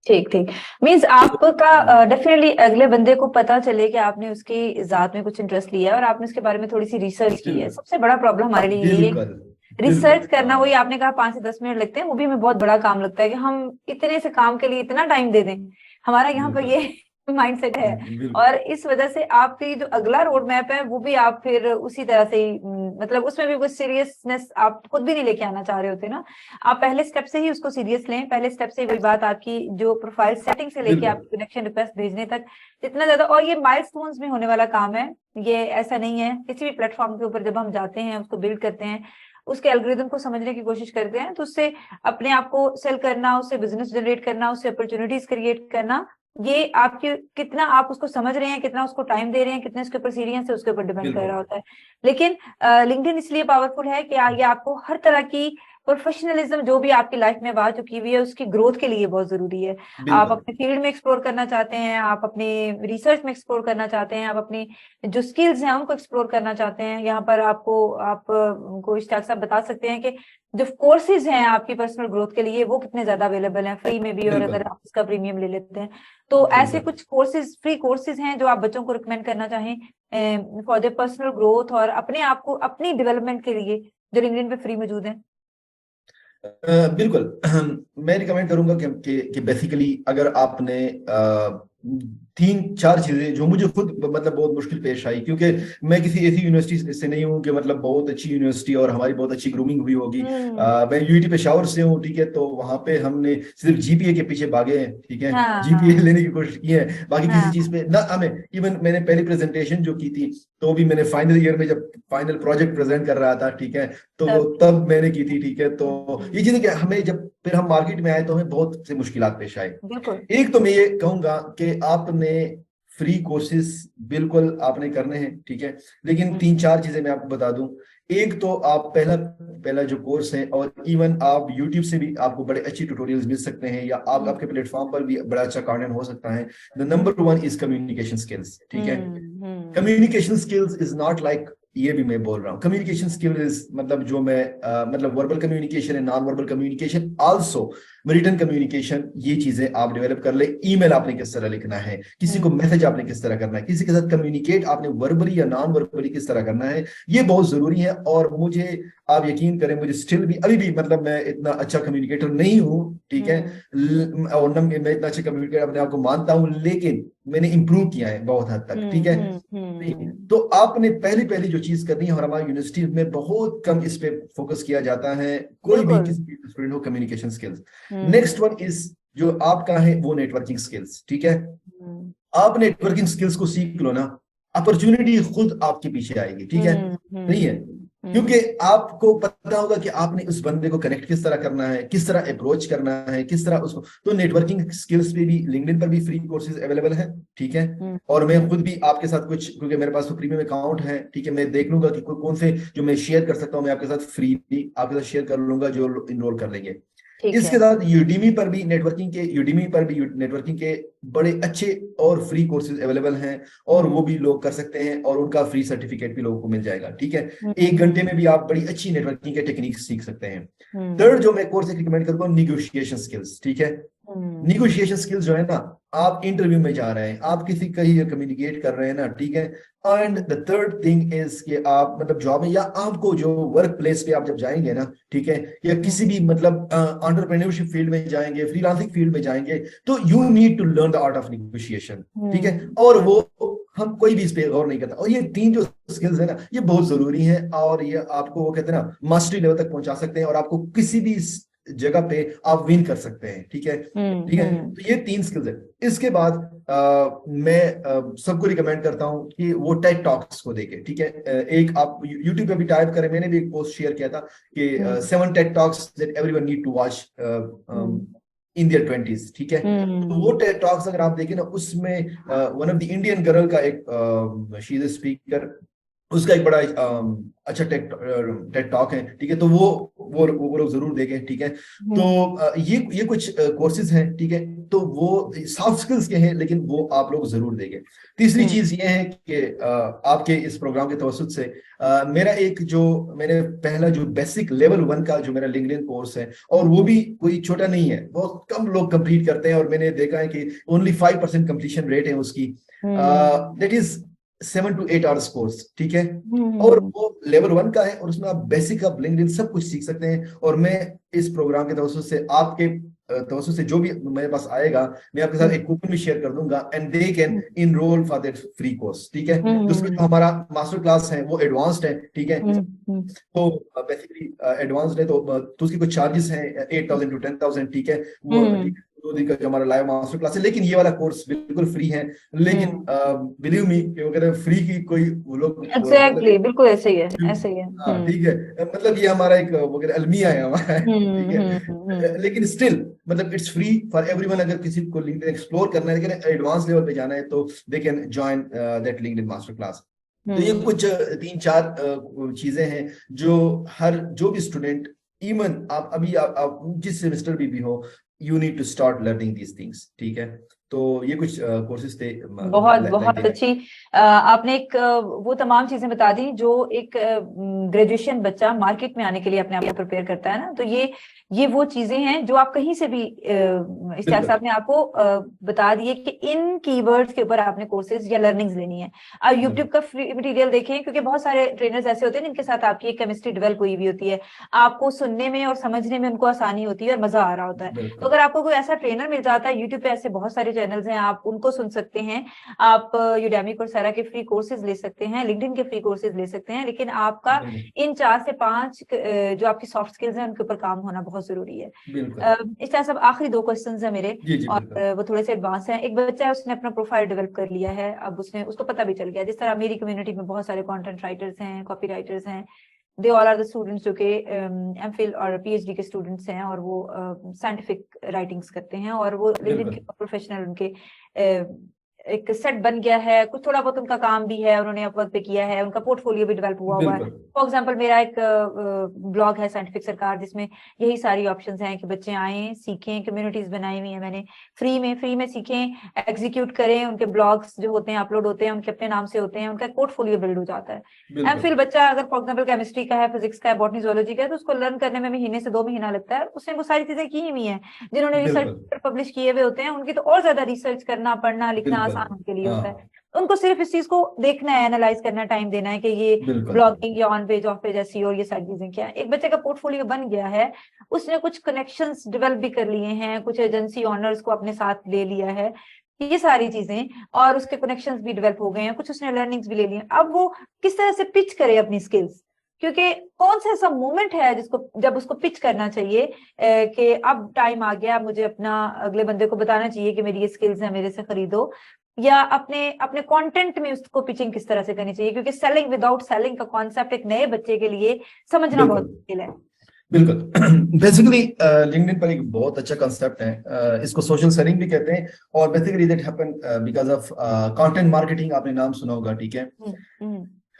ठीक ठीक। मीन्स आपका डेफिनेटली अगले बंदे को पता चले कि आपने उसकी जात में कुछ इंटरेस्ट लिया है और आपने उसके बारे में थोड़ी सी रिसर्च की है। बिल्कुल सबसे बड़ा प्रॉब्लम हमारे लिए यही है, बिल्कुल रिसर्च बिल्कुल, करना। हाँ वही आपने कहा 5 से 10 मिनट लगते हैं, वो भी हमें बहुत बड़ा काम लगता है कि हम इतने से काम के लिए इतना टाइम दे दें। हमारा यहाँ पर बिल्कुल ये माइंडसेट है, बिल्कुल और इस वजह से आपकी जो अगला रोड मैप है वो भी आप फिर उसी तरह से ही मतलब उसमें भी कुछ सीरियसनेस आप खुद भी नहीं लेके आना चाह रहे होते ना। आप पहले स्टेप से ही उसको सीरियस लें, पहले स्टेप से वही बात आपकी जो प्रोफाइल सेटिंग से लेके बिल्कुल आपकी कनेक्शन रिक्वेस्ट भेजने तक जितना ज्यादा, और ये माइलस्टोन्स में होने वाला काम है। ये ऐसा नहीं है, किसी भी प्लेटफॉर्म के ऊपर जब हम जाते हैं उसको बिल्ड करते हैं, उसके एल्गोरिदम को समझने की कोशिश करते हैं, तो उससे अपने आप को सेल करना, उससे बिजनेस जनरेट करना, उससे अपॉर्चुनिटीज क्रिएट करना, ये आपके कितना आप उसको समझ रहे हैं, कितना उसको टाइम दे रहे हैं, कितने उसके ऊपर सीरियस है, उसके ऊपर डिपेंड कर रहा बिल्कुल होता है। लेकिन लिंक्डइन इसलिए पावरफुल है कि ये आपको हर तरह की प्रोफेशनलिज्म जो भी आपकी लाइफ में आ चुकी हुई है उसकी ग्रोथ के लिए बहुत जरूरी है। आप बिल्कुल अपने फील्ड में एक्सप्लोर करना चाहते हैं, आप अपने रिसर्च में एक्सप्लोर करना चाहते हैं, आप अपनी जो स्किल्स हैं उनको एक्सप्लोर करना चाहते हैं, यहाँ पर आपको इश्तियाक साहब बता सकते हैं कि जो कोर्सेज हैं आपकी पर्सनल ग्रोथ के लिए वो कितने ज्यादा अवेलेबल हैं फ्री में भी, और अगर बिल्कुल आप इसका प्रीमियम ले लेते हैं तो ऐसे बिल्कुल। कुछ कोर्सेज, फ्री कोर्सेज हैं जो आप बच्चों को रिकमेंड करना चाहें फॉर देयर पर्सनल ग्रोथ और अपने आप को अपनी डेवलपमेंट के लिए, जो लिंक्डइन पे फ्री मौजूद है। बिल्कुल मैं रिकमेंड करूंगा कि बेसिकली अगर आपने 3 4 चीजें जो मुझे खुद मतलब बहुत मुश्किल पेश आई, क्योंकि मैं किसी ऐसी यूनिवर्सिटी से नहीं हूँ कि मतलब बहुत अच्छी यूनिवर्सिटी और हमारी बहुत अच्छी ग्रूमिंग हुई होगी। मैं यूआईटी पेशावर से हूँ, ठीक है, तो वहां पे हमने सिर्फ जीपीए के पीछे भागे हैं, ठीक है, हाँ जीपीए हाँ लेने की कोशिश की है, बाकी किसी हाँ चीज पे ना हमें, इवन मैंने पहली प्रेजेंटेशन जो की थी, तो भी मैंने फाइनल ईयर में जब फाइनल प्रोजेक्ट प्रेजेंट कर रहा था, ठीक है, तो तब तब मैंने की थी, ठीक है। तो ये चीजें क्या, हमें जब फिर हम मार्केट में आए तो हमें बहुत से मुश्किलात पेश आए। बिल्कुल। एक तो मैं ये कहूंगा कि आपने फ्री कोर्सेज बिल्कुल आपने करने हैं, ठीक है, लेकिन 3 4 चीजें मैं आपको बता दूं। एक तो आप पहला पहला जो कोर्स है, और इवन आप यूट्यूब से भी आपको बड़े अच्छे ट्यूटोरियल्स मिल सकते हैं, या आप आपके प्लेटफॉर्म पर भी बड़ा अच्छा कंटेंट हो सकता है। The number 1 is communication skills, ठीक है। Communication skills is not like, ये भी मैं बोल रहा हूँ, कम्युनिकेशन स्किल इज मतलब जो मैं मतलब वर्बल कम्युनिकेशन है, non verbal communication also, written communication, ये चीजें आप डेवलप कर ले। ईमेल आपने किस तरह लिखना है, किसी को मैसेज आपने किस तरह करना है, किसी के साथ कम्युनिकेट आपने वर्बली या नॉन वर्बली किस तरह करना है, ये बहुत जरूरी है। और मुझे आप यकीन करें, मुझे स्टिल भी अभी भी मतलब मैं इतना अच्छा कम्युनिकेटर नहीं हूँ, ठीक है, और न मैं इतना अच्छा कम्युनिकेटर अपने आप को मानता हूँ, लेकिन मैंने इंप्रूव किया है बहुत हद तक, ठीक है। तो आपने पहली पहली जो चीज करनी है, और हमारी यूनिवर्सिटी में बहुत कम इस पे फोकस किया जाता है, कोई भी बिल्कुल। किसी भी स्टूडेंट हो, communication skills. Next one is जो आपका है वो नेटवर्किंग स्किल्स, ठीक है। आप नेटवर्किंग स्किल्स को सीख लो ना, अपॉर्चुनिटी खुद आपके पीछे आएगी, ठीक है, नहीं है, क्योंकि आपको पता होगा कि आपने उस बंदे को कनेक्ट किस तरह करना है, किस तरह अप्रोच करना है, किस तरह उसको। तो नेटवर्किंग स्किल्स पे भी लिंक्डइन पर भी फ्री कोर्सेज अवेलेबल है, ठीक है। और मैं खुद भी आपके साथ कुछ, क्योंकि मेरे पास तो प्रीमियम अकाउंट है, ठीक है, मैं देख लूंगा कि कौन से जो मैं शेयर कर सकता हूँ, मैं आपके साथ फ्री भी आपके साथ शेयर कर लूंगा जो इनरोल कर लेंगे। ठीक इसके है। साथ यूडीमी पर भी नेटवर्किंग के बड़े अच्छे और फ्री कोर्सेज अवेलेबल हैं, और वो भी लोग कर सकते हैं, और उनका फ्री सर्टिफिकेट भी लोगों को मिल जाएगा, ठीक है। 1 घंटे में भी आप बड़ी अच्छी नेटवर्किंग के टेक्निक सीख सकते हैं। थर्ड जो मैं कोर्स रिकमेंड करूंगा, निगोशिएशन स्किल्स, ठीक है। निगोशिएशन स्किल्स जो है ना, आप इंटरव्यू में जा रहे हैं, आप किसी कहीं कम्युनिकेट कर रहे हैं ना, ठीक है। And the third thing is कि आप मतलब जॉब में, या आपको जो वर्क प्लेस पे आप जब जाएंगे ना, ठीक है, या किसी भी मतलब एंटरप्रेन्योरशिप फील्ड में जाएंगे, फ्रीलांसिंग फील्ड में जाएंगे, तो you need to learn the art of negotiation, ठीक है। और वो हम कोई भी इस पे गौर नहीं करता। और ये 3 जो स्किल्स है ना, ये बहुत जरूरी है, और ये आपको वो कहते हैं ना मास्टरी लेवल तक पहुंचा सकते हैं, और आपको किसी भी जगह पे आप विन कर सकते हैं। ठीक है, ठीक है। तो ये 3 स्किल्स है। इसके बाद मैं सबको रिकमेंड करता हूं कि वो टेड टॉक्स को देखें। ठीक है, एक आप यूट्यूब पे भी टाइप करें, मैंने भी एक पोस्ट शेयर किया था कि 7 TED talks that everyone need to watch in their 20s। ठीक है, तो वो टेड टॉक्स अगर आप देखें ना, उसमें one of the Indian girl का एक शी इज अ स्पीकर, उसका एक बड़ा अच्छा टेड टॉक है। ठीक है, तो वो लोग जरूर देखें। ठीक है, तो ये कुछ कोर्सेज हैं। ठीक है, तो वो सॉफ्ट स्किल्स के हैं, लेकिन वो आप लोग जरूर देखें। तीसरी चीज ये है कि आपके इस प्रोग्राम के तवसुत से मेरा एक जो मैंने पहला जो बेसिक लेवल 1 का जो मेरा लिंक्डइन कोर्स है, और वो भी कोई छोटा नहीं है, बहुत कम लोग कंप्लीट करते हैं, और मैंने देखा है कि ओनली 5% कंप्लीशन रेट है उसकी। That is 7 to 8 hours course. ठीक है, और वो लेवल 1 का है, और उसमें आप बेसिक ऑफ लिंक्डइन सब कुछ सीख सकते हैं। और मैं इस प्रोग्राम के तवज्जुह से आपके तवज्जुह से जो भी मेरे पास आएगा, मैं आपके साथ एक कूपन भी शेयर कर दूंगा, and they can enroll for that free course. ठीक है, दूसरा जो हमारा मास्टर क्लास है वो एडवांस्ड है। ठीक है, तो बेसिकली एडवांस्ड है, तो उसके कुछ चार्जेस हैं 8,000 to 10,000। ठीक है, वो 2 दिन का जो हमारा लाइव मास्टर क्लास है, लेकिन ये वाला कोर्स बिल्कुल फ्री है। लेकिन बिलीव मी, अगर फ्री की कोई वो लोग एग्जैक्टली बिल्कुल ऐसे ही है, ऐसे ही है। हाँ, ठीक है, मतलब ये हमारा एक वगैरह अलमिया है हमारा। ठीक है, लेकिन स्टिल मतलब इट्स फ्री फॉर एवरीवन। अगर किसी को लिंक्डइन एक्सप्लोर करना है, लेकिन एडवांस लेवल पे जाना है, तो they can join that LinkedIn master class. तो ये कुछ 3-4 चीजें हैं जो भी स्टूडेंट, इवन आप अभी आप जिस सेमेस्टर भी हो, you need to start learning these things. ठीक है, तो ये कुछ कोर्सेज थे। बहुत बहुत अच्छी आपने एक वो तमाम चीजें बता दी जो एक ग्रेजुएशन बच्चा मार्केट में आने के लिए अपने आप को प्रिपेयर करता है ना। तो ये वो चीजें हैं जो आप कहीं से भी इश्तियाक साहब ने आपको बता दिए कि इन कीवर्ड्स के ऊपर आपने कोर्सेज या लर्निंग्स लेनी है। आप यूट्यूब का फ्री मटेरियल देखें, क्योंकि बहुत सारे ट्रेनर्स ऐसे होते हैं जिनके साथ आपकी एक केमिस्ट्री डेवलप हुई हुई होती है, आपको सुनने में और समझने में उनको आसानी होती है और मजा आ रहा होता है। तो अगर आपको कोई ऐसा ट्रेनर मिल जाता है, यूट्यूब पे ऐसे बहुत सारे चैनल्स हैं, आप उनको सुन सकते हैं, आप यूडेमी कोर्सेरा के फ्री कोर्सेज ले सकते हैं, लिंक्डइन के फ्री कोर्सेज ले सकते हैं, लेकिन आपका इन 4 से 5 जो आपकी सॉफ्ट स्किल्स हैं उनके ऊपर काम होना बहुत जरूरी है। इस तरह सब आखिरी 2 क्वेश्चंस हैं मेरे, और वो थोड़े से एडवांस हैं। एक बच्चा है, उसने अपना प्रोफाइल डेवलप कर लिया है, अब उसको पता भी चल गया, जिस तरह मेरी कम्युनिटी में बहुत सारे कंटेंट राइटर्स हैं, कॉपी राइटर्स हैं, they all are the students जो कि एमफिल और पीएचडी के स्टूडेंट्स हैं, और वो साइंटिफिक राइटिंग्स करते हैं, और वो लिंक्डइन के प्रोफेशनल उनके एक सेट बन गया है, कुछ थोड़ा बहुत उनका काम भी है, उन्होंने अपवर्क पे किया है, उनका पोर्टफोलियो भी डेवलप हुआ है। फॉर एग्जांपल मेरा एक ब्लॉग है साइंटिफिक सरकार, जिसमें यही सारी ऑप्शंस हैं कि बच्चे आए, सीखें, कम्युनिटीज बनाई हुई है मैंने, फ्री में सीखें, एग्जीक्यूट करें, उनके ब्लॉग्स जो होते हैं अपलोड होते हैं, उनके अपने नाम से होते हैं, उनका पोर्टफोलियो बिल्ड हो जाता है। एमफिल बच्चा अगर फॉर एग्जाम्पल केमिस्ट्री का है, फिजिक्स का है, बॉटनी जूलॉजी का है, तो उसको लर्न करने में महीने से 2 महीना लगता है। उसने वो सारी चीजें की हुई हैं, जिन्होंने रिसर्च पेपर पब्लिश किए हुए होते हैं, उनकी तो और ज्यादा रिसर्च करना, पढ़ना, लिखना आसान उनके लिए होता है। उनको सिर्फ इस चीज को देखना है, एनालाइज करना, टाइम देना है कि ये ब्लॉगिंग या ऑन पेज ऑफ पेज ऐसी और ये सारी चीजें क्या है। एक बच्चे का पोर्टफोलियो बन गया है, उसने कुछ कनेक्शंस डेवलप भी कर लिए हैं, कुछ एजेंसी ऑनर्स को अपने साथ ले लिया है, ये सारी चीजें, और उसके कनेक्शंस भी डेवलप हो गए हैं, कुछ उसने लर्निंग्स भी ले ली हैं। अब वो किस तरह से पिच करे अपनी स्किल्स, क्योंकि कौन सा ऐसा मोमेंट है जब उसको पिच करना चाहिए कि अब टाइम आ गया, मुझे अपना अगले बंदे को बताना चाहिए कि मेरी ये स्किल्स है, मेरे से खरीदो, या अपने कंटेंट में उसको पिचिंग किस तरह से करनी चाहिए, क्योंकि सेलिंग विदाउट सेलिंग का कॉन्सेप्ट एक नए बच्चे के लिए समझना बहुत मुश्किल है। बिल्कुल, बेसिकली लिंक्डइन पर एक बहुत अच्छा कंसेप्ट है, इसको सोशल सेलिंग भी कहते हैं, और basically that happen because of content marketing, आपने नाम सुना होगा। ठीक है,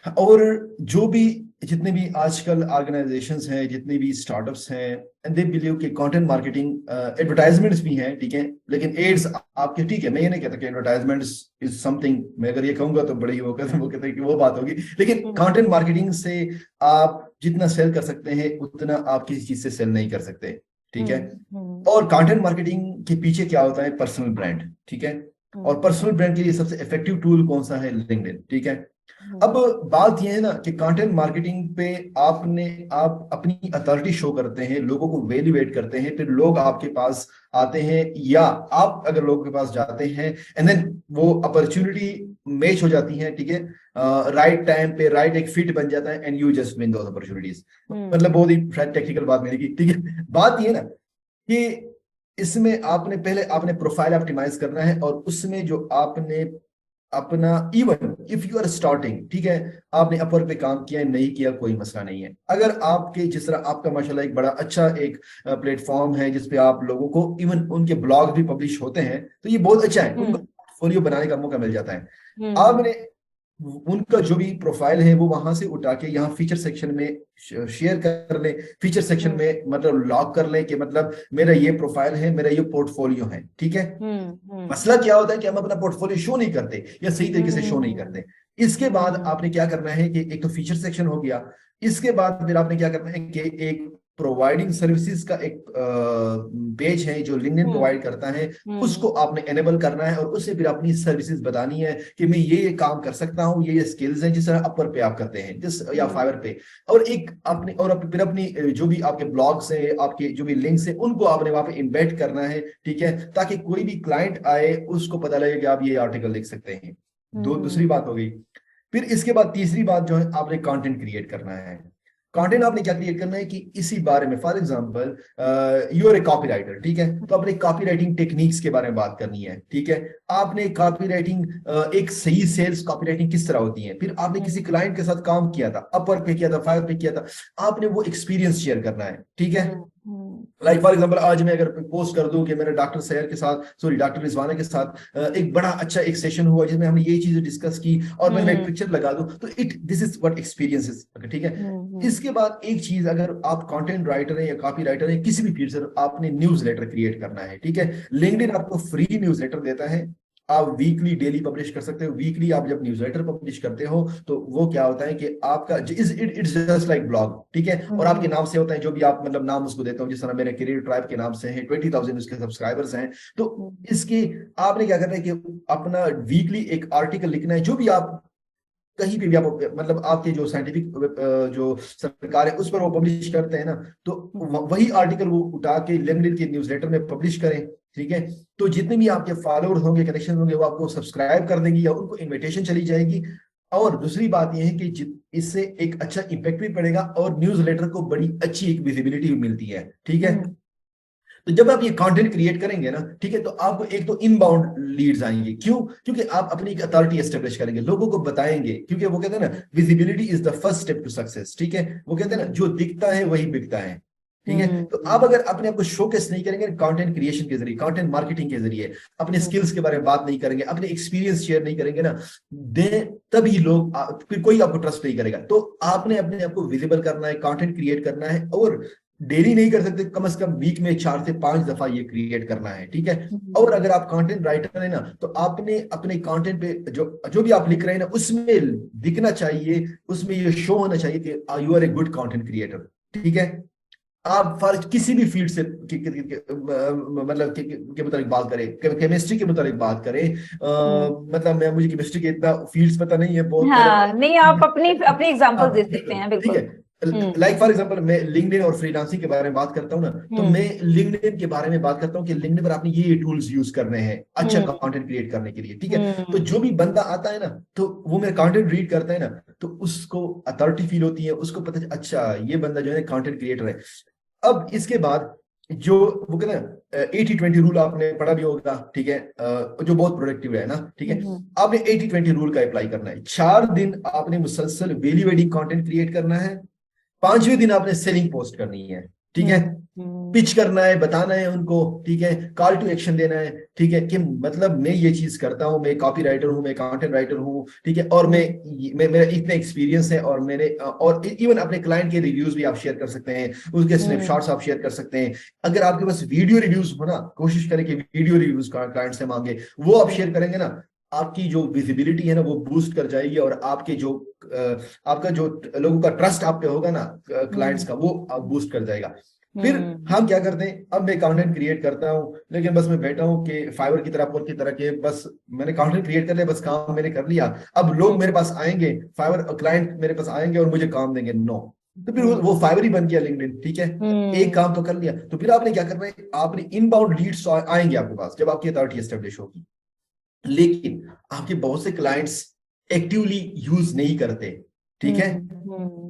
और जो भी जितने भी आजकल ऑर्गेनाइजेशंस हैं, जितने भी स्टार्टअप्स हैं, दे बिलीव कि कंटेंट मार्केटिंग, एडवर्टाइजमेंट्स भी हैं, ठीक है, लेकिन एड्स आपके, ठीक है, मैं ये नहीं कहता कि एडवर्टाइजमेंट्स इज समथिंग, मैं अगर ये कहूंगा तो बड़ी वो कहते हैं कि वो बात होगी, लेकिन कंटेंट मार्केटिंग से आप जितना सेल कर सकते हैं उतना आप किसी चीज से सेल नहीं कर सकते। ठीक है, और कंटेंट मार्केटिंग के पीछे क्या होता है? Personal brand. ठीक है, और पर्सनल ब्रांड के लिए सबसे इफेक्टिव टूल कौन सा है? लिंक्डइन। ठीक है, अब बात यह है ना कि कंटेंट मार्केटिंग पे आप अपनी अथॉरिटी शो करते हैं, लोगों को वैल्यूएट करते हैं, फिर लोग आपके पास आते हैं, या आप अगर लोगों के पास जाते हैं, एंड देन वो अपॉर्चुनिटी मैच हो जाती हैं, ठीक है, राइट टाइम पे राइट एक फिट बन जाता है and you just win those opportunities. मतलब बहुत ही शायद टेक्निकल बात नहीं की, ठीक है। बात ये ना कि इसमें आपने पहले आपने प्रोफाइल ऑप्टिमाइज करना है, और उसमें जो आपने अपना, even if you are starting, ठीक है, आपने अपर पे काम किया है नहीं किया कोई मसला नहीं है। अगर आपके जिस तरह आपका माशाल्लाह एक बड़ा अच्छा एक प्लेटफॉर्म है जिसपे आप लोगों को इवन उनके ब्लॉग भी पब्लिश होते हैं, तो ये बहुत अच्छा है, उनको पोर्टफोलियो बनाने का मौका मिल जाता है। आपने उनका जो भी प्रोफाइल है वो वहां से उठा के यहाँ फीचर सेक्शन में शेयर कर ले, फीचर सेक्शन में मतलब लॉग कर ले कि मतलब मेरा ये प्रोफाइल है, मेरा ये पोर्टफोलियो है, ठीक है। मसला क्या होता है कि हम अपना पोर्टफोलियो शो नहीं करते या सही तरीके से शो नहीं करते। इसके बाद आपने क्या करना है कि एक तो फीचर सेक्शन हो गया, इसके बाद फिर आपने क्या करना है कि एक प्रोवाइडिंग सर्विसेज का एक पेज है जो लिंक्डइन प्रोवाइड करता है, उसको आपने एनेबल करना है, और उससे फिर अपनी सर्विसेज बतानी है कि मैं ये काम कर सकता हूँ, ये स्किल्स हैं जिस तरह अपर पे आप करते हैं जिस या फाइवर पे, और एक अपने और फिर अपनी जो भी आपके ब्लॉग्स है, आपके जो भी लिंक्स है, उनको आपने वहां पे इम्बेड करना है, ठीक है, ताकि कोई भी क्लाइंट आए उसको पता लगे कि आप ये आर्टिकल लिख सकते हैं। दूसरी बात हो गई। फिर इसके बाद तीसरी बात जो है, आपने कंटेंट क्रिएट करना है। कंटेंट आपने क्या क्रिएट करना है कि इसी बारे में, for example you are a copy writer, ठीक है, तो आपने कॉपी राइटिंग टेक्निक्स के बारे में बात करनी है, ठीक है। आपने कॉपी राइटिंग एक सही सेल्स कॉपी राइटिंग किस तरह होती है, फिर आपने किसी क्लाइंट के साथ काम किया था, अपर पे किया था, फाइवर पे किया था, आपने वो एक्सपीरियंस शेयर करना है, ठीक है। लाइक फॉर एग्जांपल आज मैं अगर पोस्ट कर दूं कि मेरे डॉक्टर सैयर के साथ, सॉरी डॉक्टर रिजवाना के साथ एक बड़ा अच्छा एक सेशन हुआ जिसमें हमने ये चीजें डिस्कस की, और मैं एक पिक्चर लगा दूं, तो this is what experience is, ठीक है। इसके बाद एक चीज, अगर आप कंटेंट राइटर हैं या कॉपी राइटर हैं किसी भी फील्ड से, आपने न्यूज़लेटर क्रिएट करना है, ठीक है। लिंक्डइन आपको फ्री न्यूज़लेटर देता है, आप वीकली डेली पब्लिश कर सकते हो। वीकली आप जब न्यूज़लेटर पब्लिश करते हो तो वो क्या होता है कि आपका इट्स जस्ट लाइक ब्लॉग, ठीक है, और आपके नाम से होता है, जो भी आप मतलब नाम उसको देते हो, जिस तरह मेरे करियर ट्राइब के नाम से है, 20,000 उसके सब्सक्राइबर्स हैं। तो इसके आपने क्या करना है कि अपना वीकली एक आर्टिकल लिखना है, जो भी आप कहीं पे भी आप मतलब आपके जो साइंटिफिक जो सरकार है उस पर वो पब्लिश करते हैं ना, तो वही आर्टिकल वो उठा के लिंक्डइन के न्यूज़लेटर में पब्लिश करें, ठीक है। तो जितने भी आपके फॉलोअर्स होंगे, कनेक्शन होंगे, वो आपको सब्सक्राइब कर देंगी या उनको इनविटेशन चली जाएगी। और दूसरी बात यह है कि इससे एक अच्छा इम्पैक्ट भी पड़ेगा और न्यूज़लेटर को बड़ी अच्छी एक विजिबिलिटी भी मिलती है, ठीक है। तो जब आप ये कंटेंट क्रिएट करेंगे ना, ठीक है, तो आपको एक तो इनबाउंड लीड्स आएंगे, क्यों? क्योंकि आप अपनी एक अथॉरिटी एस्टेब्लिश करेंगे, लोगों को बताएंगे, क्योंकि वो कहते हैं ना visibility is the first step to success, ठीक है। वो कहते हैं ना जो दिखता है वही बिकता है, ठीक है। तो आप अगर अपने आप को शोकेस नहीं करेंगे कंटेंट क्रिएशन के जरिए, कंटेंट मार्केटिंग के जरिए, अपने स्किल्स के बारे में बात नहीं करेंगे, अपने एक्सपीरियंस शेयर नहीं करेंगे ना, तभी लोग फिर कोई आपको ट्रस्ट नहीं करेगा। तो आपने अपने आप को विजिबल करना है, कंटेंट क्रिएट करना है, और डेली नहीं कर सकते, कम से कम वीक में 4 से 5 दफा ये क्रिएट करना है, ठीक है। और अगर आप कंटेंट राइटर है ना, तो आपने अपने कंटेंट पे जो भी आप लिख रहे हैं ना, उसमें दिखना चाहिए, उसमें ये शो होना चाहिए कि you are a good content creator, ठीक है। आप फॉर किसी भी फील्ड से मतलब के मुताबिक बात करें, केमिस्ट्री के मुताबिक बात करें, मतलब मुझे केमिस्ट्री के इतना फील्ड्स पता नहीं है बहुत, हाँ, नहीं आप अपनी एग्जांपल दे सकते हैं, ठीक बिल्कुल। है। लाइक फॉर एग्जांपल मैं लिंक्डइन और फ्रीलांसिंग के बारे में बात करता हूँ ना, तो मैं लिंक्डइन के बारे में बात करता हूँ कि लिंक्डइन पर आपने ये टूल्स यूज करने हैं अच्छा कंटेंट क्रिएट करने के लिए, ठीक है। तो जो भी बंदा आता है ना, तो वो मेरा कंटेंट रीड करता है ना, तो उसको अथॉरिटी फील होती है, उसको पता अच्छा ये बंदा जो है कंटेंट क्रिएटर है। अब इसके बाद जो वो कहते हैं 80-20 रूल आपने पढ़ा भी होगा, ठीक है, जो बहुत प्रोडक्टिव है ना, ठीक है। आपने 80-20 रूल का अप्लाई करना है। 4 दिन आपने मुसलसल वैल्यू एडिंग कंटेंट क्रिएट करना है, 5वें दिन आपने सेलिंग पोस्ट करनी है, ठीक है, पिच करना है, बताना है उनको, ठीक है, कॉल टू एक्शन देना है, ठीक है, कि मतलब मैं ये चीज करता हूं, मैं कॉपी राइटर हूं, मैं कंटेंट राइटर हूं, ठीक है, और मैं मेरा इतना एक्सपीरियंस है, और मैंने और इवन अपने क्लाइंट के रिव्यूज भी आप शेयर कर सकते हैं, उसके स्नैपशॉट्स आप शेयर कर सकते हैं। अगर आपके पास वीडियो रिव्यूज हो ना, कोशिश करें कि वीडियो रिव्यूज क्लाइंट से मांगे, वो आप शेयर करेंगे ना, आपकी जो विजिबिलिटी है ना वो बूस्ट कर जाएगी, और आपके जो आपका जो लोगों का ट्रस्ट आप पे होगा ना, क्लाइंट्स का, वो बूस्ट कर जाएगा। फिर हम क्या करते हैं, अब मैं कंटेंट क्रिएट करता हूं, लेकिन बस मैं बैठा हूं कि फाइवर की तरह, अपवर्क की तरह के, बस मैंने कंटेंट क्रिएट कर लिया, बस काम मैंने कर लिया, अब लोग मेरे पास आएंगे, फाइवर क्लाइंट मेरे पास आएंगे और मुझे काम देंगे, नो। तो फिर वो फाइवर ही बन गया लिंक्डइन, ठीक है। एक काम तो कर लिया, तो फिर आपने क्या करना है, आपने इनबाउंड लीड्स आएंगे आपके पास जब आपकी अथॉरिटी एस्टेब्लिश होगी, लेकिन आपके बहुत से क्लाइंट्स एक्टिवली यूज नहीं करते, ठीक है।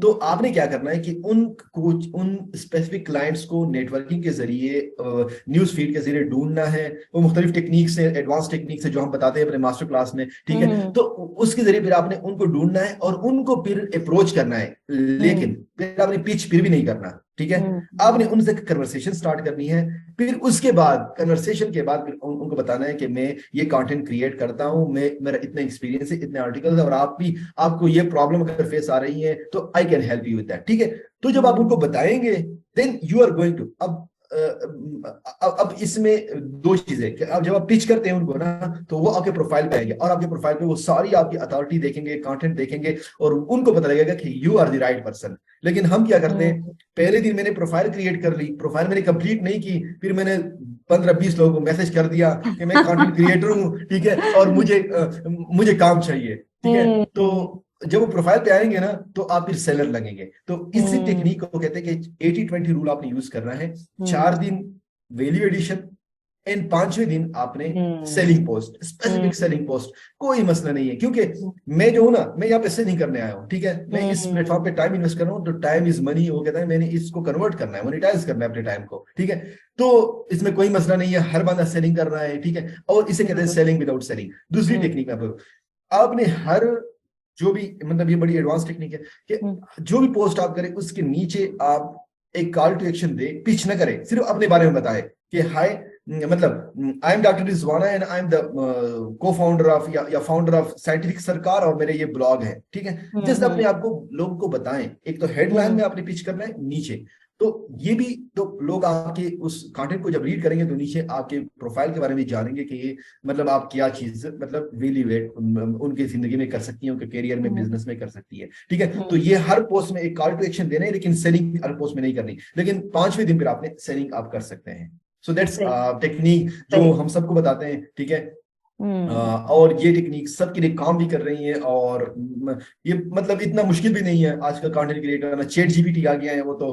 तो आपने क्या करना है कि उन स्पेसिफिक क्लाइंट्स को नेटवर्किंग के जरिए, न्यूज फीड के जरिए ढूंढना है। वो मुख्तलिफ टेक्निक से, एडवांस टेक्निक से जो हम बताते हैं अपने मास्टर क्लास में, ठीक है। तो उसके जरिए फिर आपने उनको ढूंढना है और उनको फिर अप्रोच करना है, लेकिन फिर आपने पिच फिर भी नहीं करना, ठीक है। आपने उनसे कन्वर्सेशन स्टार्ट करनी है। फिर उसके बाद कन्वर्सेशन के बाद फिर उनको बताना है कि मैं ये कंटेंट क्रिएट करता हूं, मैं मेरा इतना एक्सपीरियंस है, इतने आर्टिकल्स है, और आप भी, आपको ये प्रॉब्लम अगर फेस आ रही है तो I can help you with that, ठीक है। तो जब आप उनको बताएंगे, then you are going to, अब इसमें दो चीजें कि अब जब आप पिच करते हैं उनको ना, तो वो आपके प्रोफाइल पे आएंगे और आपके प्रोफाइल पे वो सारी आपकी अथॉरिटी देखेंगे, कंटेंट देखेंगे, और उनको पता लगेगा कि you are the right person. लेकिन हम क्या करते हैं, पहले दिन मैंने प्रोफाइल क्रिएट कर ली, प्रोफाइल मैंने कंप्लीट नहीं की, फिर मैंने 15-20 लोगों को मैसेज कर दिया कि मैं कंटेंट क्रिएटर हूँ, ठीक है, और मुझे काम चाहिए, ठीक है। तो जब वो प्रोफाइल पे आएंगे ना, तो आप फिर सेलर लगेंगे। तो इसी टेक्निक को कहते हैं कि 80-20 रूल आपने यूज करना है। 4 दिन वैल्यू एडिशन एंड 5वें दिन आपने selling post, specific selling post. कोई मसला नहीं है, क्योंकि मैं जो हूं ना, मैं यहाँ पे से नहीं करने आया हूँ, ठीक है। मैं इस प्लेटफॉर्म पे टाइम इन्वेस्ट कर रहा हूँ, तो टाइम इज मनी, वो कहता है मैंने इसको कन्वर्ट करना है, मोनेटाइज करना है अपने टाइम को, ठीक है। तो इसमें कोई मसला नहीं है, हर बंदा सेलिंग कर रहा है, ठीक है। और इसे कहते हैं सेलिंग विदाउट सेलिंग। दूसरी टेक्निक में आपने हर, जो भी, मतलब ये बड़ी एडवांस टेक्निक है कि जो भी पोस्ट आप करें उसके नीचे आप एक कॉल टू एक्शन दे, पिच न करें, सिर्फ अपने बारे में बताएं कि हाय, मतलब I am doctor Rizwana and I am the को फाउंडर ऑफ या फाउंडर ऑफ साइंटिफिक सरकार, और मेरे ये ब्लॉग है, ठीक है। जस्ट अपने आप को लोगों को बताएं। एक तो हेडलाइन में आपने पिच करना है, नीचे तो ये भी, तो लोग आपके उस कंटेंट को जब रीड करेंगे तो नीचे आपके प्रोफाइल के बारे में जानेंगे कि ये, मतलब आप क्या चीज, मतलब वैल्यूएट उनकी जिंदगी में कर सकती है, उनके करियर में, बिजनेस में कर सकती है, ठीक है। तो ये हर पोस्ट में एक कॉल टू एक्शन देना है, लेकिन सेलिंग हर पोस्ट में नहीं करनी। लेकिन 5वें दिन फिर आपने सेलिंग आप कर सकते हैं। सो दैट्स टेक्निक जो हम सबको बताते हैं, ठीक है। और ये टेक्निक सबके लिए काम भी कर रही है, और ये मतलब इतना मुश्किल भी नहीं है आजकल कंटेंट क्रिएट करना। चैट जीपीटी आ गया है, वो तो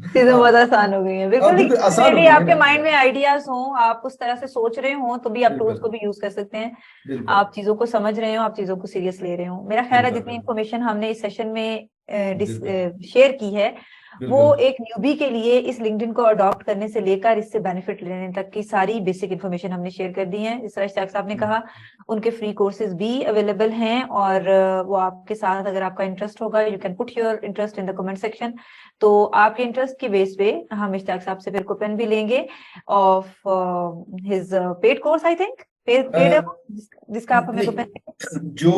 चीजें बहुत आसान हो गई हैं, बिल्कुल। बिल्कुल आसान हो यदि गई है आपके ना। माइंड में आइडियाज हो, आप उस तरह से सोच रहे हो, तो भी आप टूल्स को बिल्कुल भी यूज कर सकते हैं। बिल्कुल आप चीजों को समझ रहे हो, आप चीजों को सीरियस ले रहे हो। मेरा ख्याल है बिल्कुल जितनी इन्फॉर्मेशन हमने इस सेशन में बिल्कुल शेयर की है, वो बिल्कुल एक न्यूबी के लिए इस लिंक्डइन को अडॉप्ट करने से लेकर इससे बेनिफिट लेने तक की सारी बेसिक इन्फॉर्मेशन हमने शेयर कर दी है। जिस तरह इश्तियाक साहब ने कहा, उनके फ्री कोर्सेज भी अवेलेबल हैं, और वो आपके साथ, अगर आपका इंटरेस्ट होगा, you can put your interest in the comment section. तो आपके इंटरेस्ट की बेस पे हम इश्तियाक साहब से फिर कूपन भी लेंगे of his paid course, I think paid है जिसका आप हमें कूपन। जो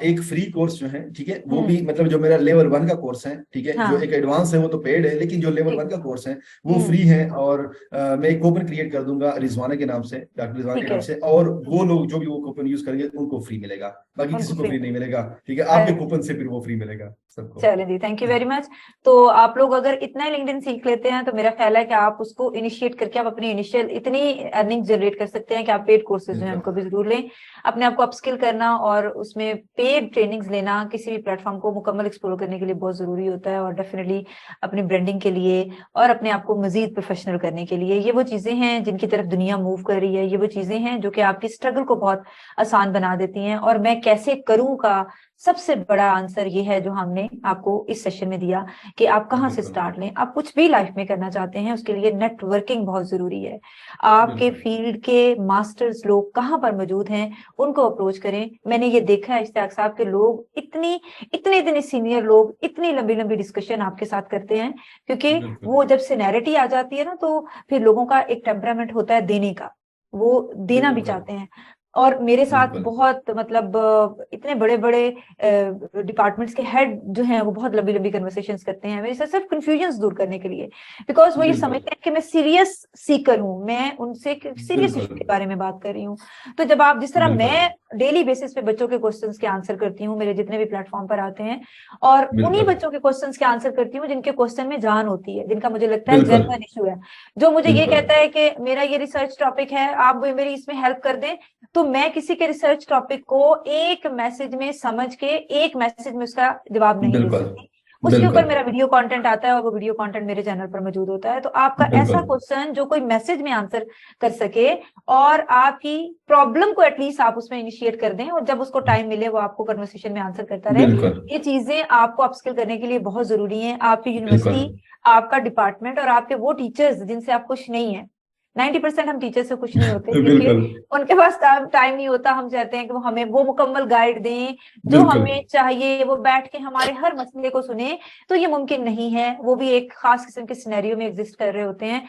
एक फ्री कोर्स जो है, ठीक है, वो भी, मतलब जो मेरा लेवल 1 का कोर्स है, ठीक है, जो एक एडवांस है वो तो पेड है, लेकिन जो लेवल 1 का कोर्स है वो फ्री है। और मैं एक कूपन क्रिएट कर दूंगा रिजवाना के नाम से, डॉक्टर रिजवाना के नाम से, और वो लोग जो भी वो कूपन यूज करेंगे उनको फ्री मिलेगा, बाकी किसी को फ्री नहीं मिलेगा, ठीक है। आपके कूपन से फिर वो फ्री मिलेगा सबको। चलिए जी, थैंक यू वेरी मच। तो आप लोग अगर इतना लिंक्डइन सीख लेते हैं, तो मेरा ख्याल है कि आप उसको इनिशिएट करके आप अपनी इनिशियल इतनी अर्निंग जनरेट कर सकते हैं कि आप पेड कोर्सेज जो है उनको भी जरूर लें। अपने आप को अपस्किल करना और उसमें पेड ट्रेनिंग्स लेना किसी भी प्लेटफॉर्म को मुकम्मल एक्सप्लोर करने के लिए बहुत जरूरी होता है, और डेफिनेटली अपनी ब्रांडिंग के लिए और अपने आप को मजीद प्रोफेशनल करने के लिए। ये वो चीजें हैं जिनकी तरफ दुनिया मूव कर रही है, ये वो चीजें हैं जो कि आपकी स्ट्रगल को बहुत आसान बना देती हैं। और मैं कैसे करूं का सबसे बड़ा आंसर ये है जो हमने आपको इस सेशन में दिया, कि आप कहाँ से स्टार्ट लें। आप कुछ भी लाइफ में करना चाहते हैं, उसके लिए नेटवर्किंग बहुत जरूरी है। आपके फील्ड के मास्टर्स लोग कहाँ पर मौजूद हैं, उनको अप्रोच करें। मैंने ये देखा है इश्तियाक साहब के लोग इतने सीनियर लोग इतनी लंबी लंबी डिस्कशन आपके साथ करते हैं, क्योंकि वो जब सीनियरिटी आ जाती है ना, तो फिर लोगों का एक टेम्परामेंट होता है देने का, वो देना भी चाहते हैं। और मेरे साथ बहुत, मतलब इतने बड़े बड़े डिपार्टमेंट्स के हेड जो हैं, वो बहुत लंबी लंबी कन्वर्सेशंस करते हैं मेरे साथ, सिर्फ कंफ्यूजन्स दूर करने के लिए, बिकॉज वो ये समझते हैं कि मैं सीरियस सीकर हूँ, मैं उनसे सीरियस इशू के बारे में बात कर रही हूँ। तो जब आप, जिस तरह मैं डेली बेसिस पे बच्चों के क्वेश्चंस के आंसर करती हूँ, मेरे जितने भी प्लेटफॉर्म पर आते हैं, और उन्हीं बच्चों के क्वेश्चंस के आंसर करती हूँ जिनके क्वेश्चन में जान होती है, जिनका मुझे लगता है जेन्युइन इशू है, जो मुझे ये कहता है कि मेरा ये रिसर्च टॉपिक है, आप मेरी इसमें हेल्प कर दें। तो मैं किसी के रिसर्च टॉपिक को एक मैसेज में समझ के एक मैसेज में उसका जवाब नहीं दे सकती। उसके ऊपर बिल्कुल मेरा वीडियो कंटेंट आता है और वो वीडियो कंटेंट मेरे चैनल पर मौजूद होता है। तो आपका ऐसा बिल्कुल क्वेश्चन जो कोई मैसेज में आंसर कर सके और आपकी प्रॉब्लम को एटलीस्ट आप उसमें इनिशिएट कर दें, और जब उसको टाइम मिले वो आपको कन्वर्सेशन में आंसर करता रहे। बिल्कुल ये चीजें आपको अपस्किल करने के लिए बहुत जरूरी है। आपकी बिल्कुल यूनिवर्सिटी, आपका डिपार्टमेंट और आपके वो टीचर्स जिनसे आप खुश नहीं है, 90% हम टीचर से खुश नहीं होते क्योंकि बिल्कुल उनके पास टाइम नहीं होता। हम चाहते हैं कि वो हमें वो मुकम्मल गाइड दें जो बिल्कुल हमें चाहिए, वो बैठ के हमारे हर मसले को सुने। तो ये मुमकिन नहीं है, वो भी एक खास किस्म के सिनेरियो में एग्जिस्ट कर रहे होते हैं।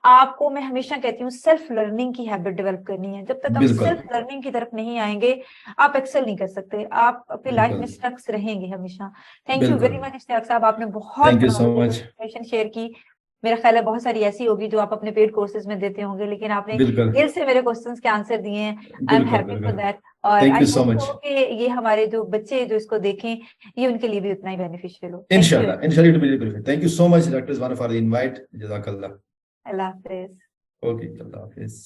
आपको मैं हमेशा कहती हूँ सेल्फ लर्निंग की हैबिट डेवलप करनी है। जब तक हम बिल्कुल सेल्फ लर्निंग की तरफ नहीं आएंगे, आप एक्सेल नहीं कर सकते, आप अपनी लाइफ में बिल्कुल स्टक रहेंगे हमेशा। थैंक यू वेरी बिल्कुल मच इश्तियाक साहब, आपने बहुत thank you so much information share की। मेरा ख्याल है बहुत सारी ऐसी होगी जो आप अपने पेड कोर्सेज में देते होंगे, लेकिन आपने बिल्कुल दिल से मेरे क्वेश्चंस के आंसर दिए हैं। आई एम बिल्कुल हैप्पी फॉर बिल्कुल दैट। और thank I you so hope much so कि ये हमारे जो बच्चे जो इसको देखें, ये उनके लिए भी उतना ही बेनिफिशियल हो। Thank you. इंशाल्लाह it will be thank you so much doctor Zamana for the invite जज़ाकल्लाह अल्लाह हाफिज। ओके अल्लाह हाफिज